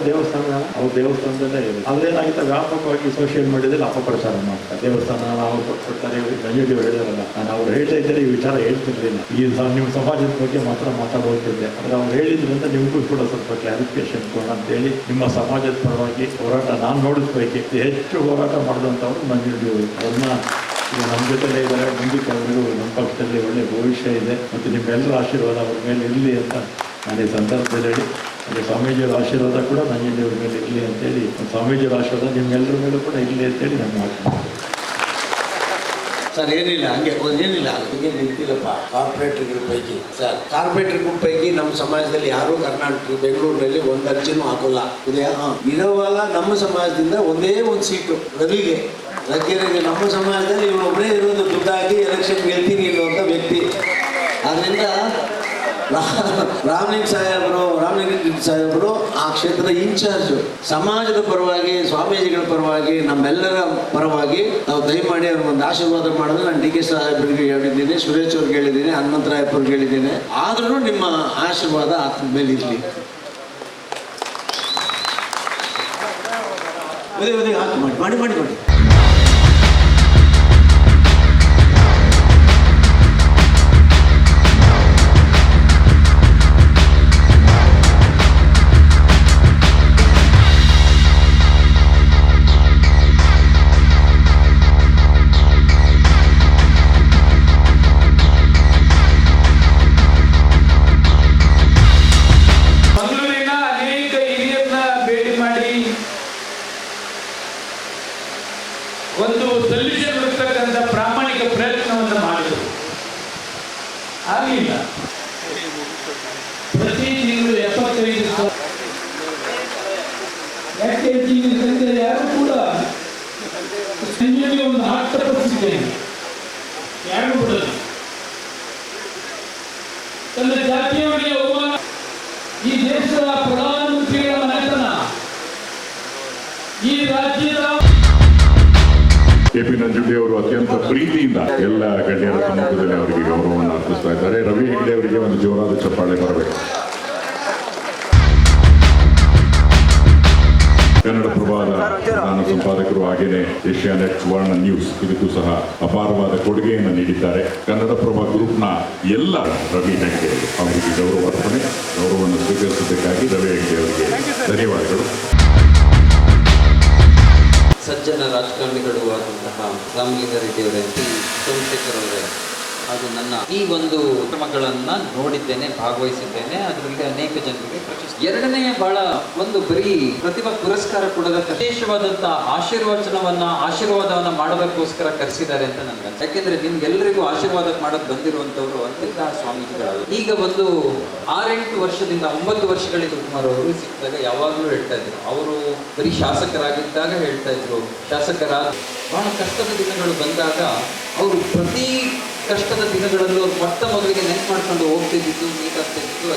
ದೇವಸ್ಥಾನದಲ್ಲೇ ಇದೆ. ಅದೇನಾಗುತ್ತೆ, ವ್ಯಾಪಕವಾಗಿ ಸೋಷಿಯಲ್ ಮೀಡಿಯಾದಲ್ಲಿ ಅಪಪ್ರಚಾರ ಮಾಡ್ತಾರೆ. ದೇವಸ್ಥಾನ ಅವ್ರು ಕೊಟ್ಬಿಡ್ತಾರೆ, ನಂಜುಂಡಿ ಅವರು ಹೇಳಿದಾರಲ್ಲ, ನಾನು ಅವ್ರು ಹೇಳ್ತಾ ಇದ್ದರೆ ಈ ವಿಚಾರ ಹೇಳ್ತಿರ್ಲಿಲ್ಲ. ಈ ನಿಮ್ಮ ಸಮಾಜದ ಬಗ್ಗೆ ಮಾತ್ರ ಮಾತಾಡೋಗ್ತಿದ್ದೆ. ಆದರೆ ಅವ್ರು ಹೇಳಿದ್ರಿಂದ ನಿಮಗೂ ಕೂಡ ಸ್ವಲ್ಪ ಕ್ಲಾರಿಫಿಕೇಶನ್ ಕೊಡೋಣ ಅಂತೇಳಿ ನಿಮ್ಮ ಸಮಾಜದ ಪರವಾಗಿ ಹೋರಾಟ ನಾನು ನೋಡಿದ ಪೈಕಿ ಹೆಚ್ಚು ಹೋರಾಟ ಮಾಡಿದಂಥವ್ರು ನಂಜುಂಡಿ ಅವರು. ಅವ್ರನ್ನ ನಮ್ಮ ಜೊತೆಲೇ ಇದ್ದಾರೆ. ಮುಂದಕ್ಕೆ ಅವರಿಗೂ ನಮ್ಮ ಪಕ್ಷದಲ್ಲಿ ಒಳ್ಳೆಯ ಭವಿಷ್ಯ ಇದೆ ಮತ್ತು ನಿಮ್ಮೆಲ್ಲರ ಆಶೀರ್ವಾದ ಅವ್ರ ಮೇಲೆ ಇರಲಿ ಅಂತ ನಾನು ಈ ಸಂದರ್ಭದಲ್ಲಿ ಹೇಳಿ, ಅದೇ ಸ್ವಾಮೀಜಿಯವರ ಆಶೀರ್ವಾದ ಕೂಡ ನಂಜುಂಡಿಯವ್ರ ಮೇಲೆ ಇರಲಿ ಅಂತೇಳಿ, ಸ್ವಾಮೀಜಿಯವರ ಆಶೀರ್ವಾದ ನಿಮ್ಮೆಲ್ಲರ ಮೇಲೂ ಕೂಡ ಇರಲಿ ಅಂತೇಳಿ ನಾನು ಮಾತು. ಸರ್ ಏನಿಲ್ಲ, ಹಂಗೆ ಏನಿಲ್ಲ, ಅದಕ್ಕೆ ನಿಂತಿಲ್ಲಪ್ಪ. ಕಾರ್ಪೊರೇಟರ್ಗಳ ಪೈಕಿ ಸರ್, ಕಾರ್ಪೊರೇಟರ್ಗಳ ಪೈಕಿ ನಮ್ಮ ಸಮಾಜದಲ್ಲಿ ಯಾರು ಕರ್ನಾಟಕ ಬೆಂಗಳೂರಿನಲ್ಲಿ ಒಂದು ಅರ್ಜಿನೂ ಹಾಕೋಲ್ಲ. ಇರೋವಾಗ ನಮ್ಮ ಸಮಾಜದಿಂದ ಒಂದೇ ಒಂದು ಸೀಟು ರವಿಗೆ. ಯಾಕೆಂದ್ರೆ ನಮ್ಮ ಸಮಾಜದಲ್ಲಿ ಇವನು ಒಬ್ಬರೇ ಇರೋದು, ದುಡ್ಡಾಗಿ ಎಲೆಕ್ಷನ್ ಗೆಲ್ತೀನಿ ಇರುವಂಥ ವ್ಯಕ್ತಿ. ಆದ್ದರಿಂದ ರಾಮಲಿಂಗ ಸಾಹೇಬರು ಆ ಕ್ಷೇತ್ರದ ಇನ್ಚಾರ್ಜು. ಸಮಾಜದ ಪರವಾಗಿ, ಸ್ವಾಮೀಜಿಗಳ ಪರವಾಗಿ, ನಮ್ಮೆಲ್ಲರ ಪರವಾಗಿ ನಾವು ದಯಮಾಡಿ ಅವ್ರಿಗೆ ಒಂದು ಆಶೀರ್ವಾದ ಮಾಡಿದ್ರೆ, ನಾನು ಡಿ ಕೆ ಸಾಹೇಬರಿಗೆ ಹೇಳಿದ್ದೀನಿ, ಸುರೇಶ್ ಅವ್ರಿಗೆ ಹೇಳಿದ್ದೀನಿ, ಹನುಮಂತರಾಯಪ್ಪವ್ರಿಗೆ ಹೇಳಿದ್ದೀನಿ. ಆದ್ರೂ ನಿಮ್ಮ ಆಶೀರ್ವಾದ ಆತನ ಮೇಲೆ ಇರಲಿ. ಹಾಕಿ ಮಾಡಿ. ಒಂದು ಸೊಲ್ಯೂಷನ್ ಹುಡುಕ್ತಕ್ಕಂಥ ಪ್ರಾಮಾಣಿಕ ಪ್ರಯತ್ನವನ್ನು ಮಾಡಿದರು. ಆಗಲಿಲ್ಲ. ಪ್ರತಿ ತಿಂಗಳು 75,000 ಯಾಕೆ ಯಾರು ಕೂಡ ಸಂಜೆಗೆ ಒಂದು ಆಕ್ತಪಡಿಸಿದ್ದೇನೆ. ಯಾರು ಬಿಡೋದು ತನ್ನ ಜಾತಿಯವರಿಗೆ ಅವಮಾನ. ಈ ದೇಶದ ಪ್ರಧಾನಮಂತ್ರಿಗಳ ಮನೆತನ, ಈ ರಾಜ್ಯದ ಕೆಪಿ ನಂಜುಂಡಿ ಅವರು ಅತ್ಯಂತ ಪ್ರೀತಿಯಿಂದ ಎಲ್ಲ ಗಣ್ಯರ ಸಮ್ಮುಖದಲ್ಲಿ ಅವರಿಗೆ ಗೌರವವನ್ನು ಅರ್ಪಿಸ್ತಾ ಇದ್ದಾರೆ. ರವಿ ಹೆಗ್ಡೆ ಅವರಿಗೆ ಒಂದು ಜೋರಾದ ಚಪ್ಪಾಳೆ ಬರಬೇಕು. ಕನ್ನಡಪ್ರಭದ ಪ್ರಧಾನ ಸಂಪಾದಕರು ಹಾಗೆಯೇ ಏಷ್ಯಾನೆಟ್ ಸುವರ್ಣ ನ್ಯೂಸ್ ಇದಕ್ಕೂ ಸಹ ಅಪಾರವಾದ ಕೊಡುಗೆಯನ್ನು ನೀಡಿದ್ದಾರೆ. ಕನ್ನಡಪ್ರಭ ಗ್ರೂಪ್ನ ಎಲ್ಲ ರವಿ ಹೆಗ್ಡೆ ಅವರಿಗೆ ಗೌರವವನ್ನು ಸ್ವೀಕರಿಸಬೇಕಾಗಿ ರವಿ ಹೆಗ್ಡೆ ಅವರಿಗೆ ಧನ್ಯವಾದಗಳು. ಸಜ್ಜನ ರಾಜಕಾರಣಿಗಳು ಆದಂತಹ ರಾಮಲಿಂಗಾರೆಡ್ಡಿ ಅವರೇ, ಸೋಮಶೇಖರ್ ಅವರೇ, ಹಾಗೂ ನನ್ನ ಈ ಒಂದು ಕ್ರಮಗಳನ್ನ ನೋಡಿದ್ದೇನೆ, ಭಾಗವಹಿಸಿದ್ದೇನೆ. ಅದರಲ್ಲಿ ಅನೇಕ ಜನರಿಗೆ ಪ್ರಶಸ್ತಿ. ಎರಡನೆಯ ಬಹಳ ಒಂದು ಬರೀ ಪ್ರತಿಭಾ ಪುರಸ್ಕಾರ ಕೊಡದ ವಿಶೇಷವಾದಂತಹ ಆಶೀರ್ವಾದವನ್ನ ಮಾಡೋದಕ್ಕೋಸ್ಕರ ಕರೆಸಿದ್ದಾರೆ ಅಂತ ನನ್ಗೆ. ಯಾಕೆಂದ್ರೆ ನಿಮ್ಗೆಲ್ಲರಿಗೂ ಆಶೀರ್ವಾದ ಮಾಡೋದು ಬಂದಿರುವಂತವ್ರು ಅಂತಹ ಸ್ವಾಮೀಜಿಗಳು. ಈಗ ಒಂದು 6-8 ವರ್ಷದಿಂದ 9 ವರ್ಷಗಳಿಂದ ಕುಮಾರ್ ಅವರು ಸಿಕ್ಕಿದಾಗ ಯಾವಾಗಲೂ ಹೇಳ್ತಾ ಇದ್ರು, ಅವರು ಬರೀ ಶಾಸಕರಾಗಿದ್ದಾಗ ಹೇಳ್ತಾ ಇದ್ರು, ಶಾಸಕರಾದ ಬಹಳ ಕಷ್ಟದ ದಿನಗಳು ಬಂದಾಗ ಅವರು ಪ್ರತಿ ಕಷ್ಟದ ದಿನಗಳಲ್ಲೂ ಮೊಟ್ಟ ಮೊದಲಿಗೆ ನೆನ್ಪು ಮಾಡ್ಕೊಂಡು ಹೋಗ್ತಿದ್ದು, ನೀಟಾಗ್ತಿದ್ದು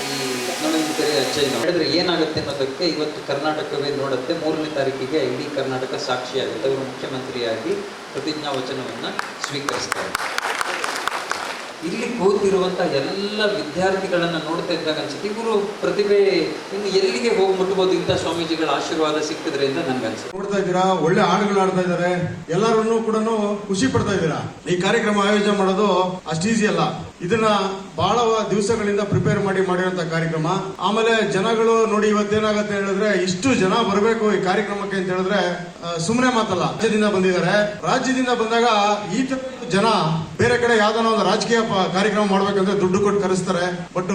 ಈ ನಮಗೆ ಕೆರೆ ಅಚ್ಚಯ್ಯ ಹೇಳಿದ್ರೆ ಏನಾಗುತ್ತೆ ಅನ್ನೋದಕ್ಕೆ ಇವತ್ತು ಕರ್ನಾಟಕವೇ ನೋಡುತ್ತೆ. 3ನೇ ತಾರೀಕಿಗೆ ಇಡೀ ಕರ್ನಾಟಕ ಸಾಕ್ಷಿಯಾಗುತ್ತೆ. ಅವರು ಮುಖ್ಯಮಂತ್ರಿಯಾಗಿ ಪ್ರತಿಜ್ಞಾ ವಚನವನ್ನ ಸ್ವೀಕರಿಸ್ತಾರೆ. ಇಲ್ಲಿ ಕೂತಿರುವಂತಹ ಎಲ್ಲ ವಿದ್ಯಾರ್ಥಿಗಳನ್ನ ನೋಡ್ತಾ ಇದ್ದಾಗ ಅನ್ಸುತ್ತೆ ಇವರು ಪ್ರತಿಭೆ ಇನ್ನು ಎಲ್ಲಿಗೆ ಹೋಗಿ ಮುಟ್ಟಬಹುದು ಇಂಥ ಸ್ವಾಮೀಜಿಗಳ ಆಶೀರ್ವಾದ ಸಿಕ್ಕಿದ್ರೆ ಅಂತ ನನ್ಗೆ ಅನ್ಸುತ್ತೆ. ನೋಡ್ತಾ ಇದ್ದೀರಾ, ಒಳ್ಳೆ ಹಾಡುಗಳು ಆಡ್ತಾ ಇದ್ದಾರೆ, ಎಲ್ಲರನ್ನೂ ಕೂಡ ಖುಷಿ ಪಡ್ತಾ ಇದ್ದೀರಾ. ಈ ಕಾರ್ಯಕ್ರಮ ಆಯೋಜನೆ ಮಾಡೋದು ಅಷ್ಟು ಈಸಿ ಅಲ್ಲ. ಇದನ್ನ ಬಹಳ ದಿವಸಗಳಿಂದ ಪ್ರಿಪೇರ್ ಮಾಡಿರುವಂತ ಕಾರ್ಯಕ್ರಮ. ಆಮೇಲೆ ಜನಗಳು ನೋಡಿ ಇವತ್ತೇನಾಗತ್ತೆ ಹೇಳಿದ್ರೆ, ಇಷ್ಟು ಜನ ಬರಬೇಕು ಈ ಕಾರ್ಯಕ್ರಮಕ್ಕೆ ಅಂತ ಹೇಳಿದ್ರೆ ಸುಮ್ಮನೆ ಮಾತಲ್ಲ. ರಾಜ್ಯದಿಂದ ಬಂದಿದ್ದಾರೆ. ರಾಜ್ಯದಿಂದ ಬಂದಾಗ ಈ ತರ ಜನ ಬೇರೆ ಕಡೆ ಯಾವ್ದಾನ ಒಂದು ರಾಜಕೀಯ ಕಾರ್ಯಕ್ರಮ ಮಾಡ್ಬೇಕಂದ್ರೆ ದುಡ್ಡು ಕೊಟ್ಟು ಕರೆಸ್ತಾರೆ. ಬಟ್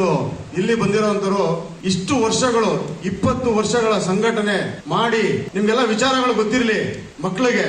ಇಲ್ಲಿ ಬಂದಿರೋಂಥವ್ರು ಇಷ್ಟು ವರ್ಷಗಳು 20 ವರ್ಷಗಳ ಸಂಘಟನೆ ಮಾಡಿ ನಿಮ್ಗೆಲ್ಲ ವಿಚಾರಗಳು ಗೊತ್ತಿರ್ಲಿ ಮಕ್ಕಳಿಗೆ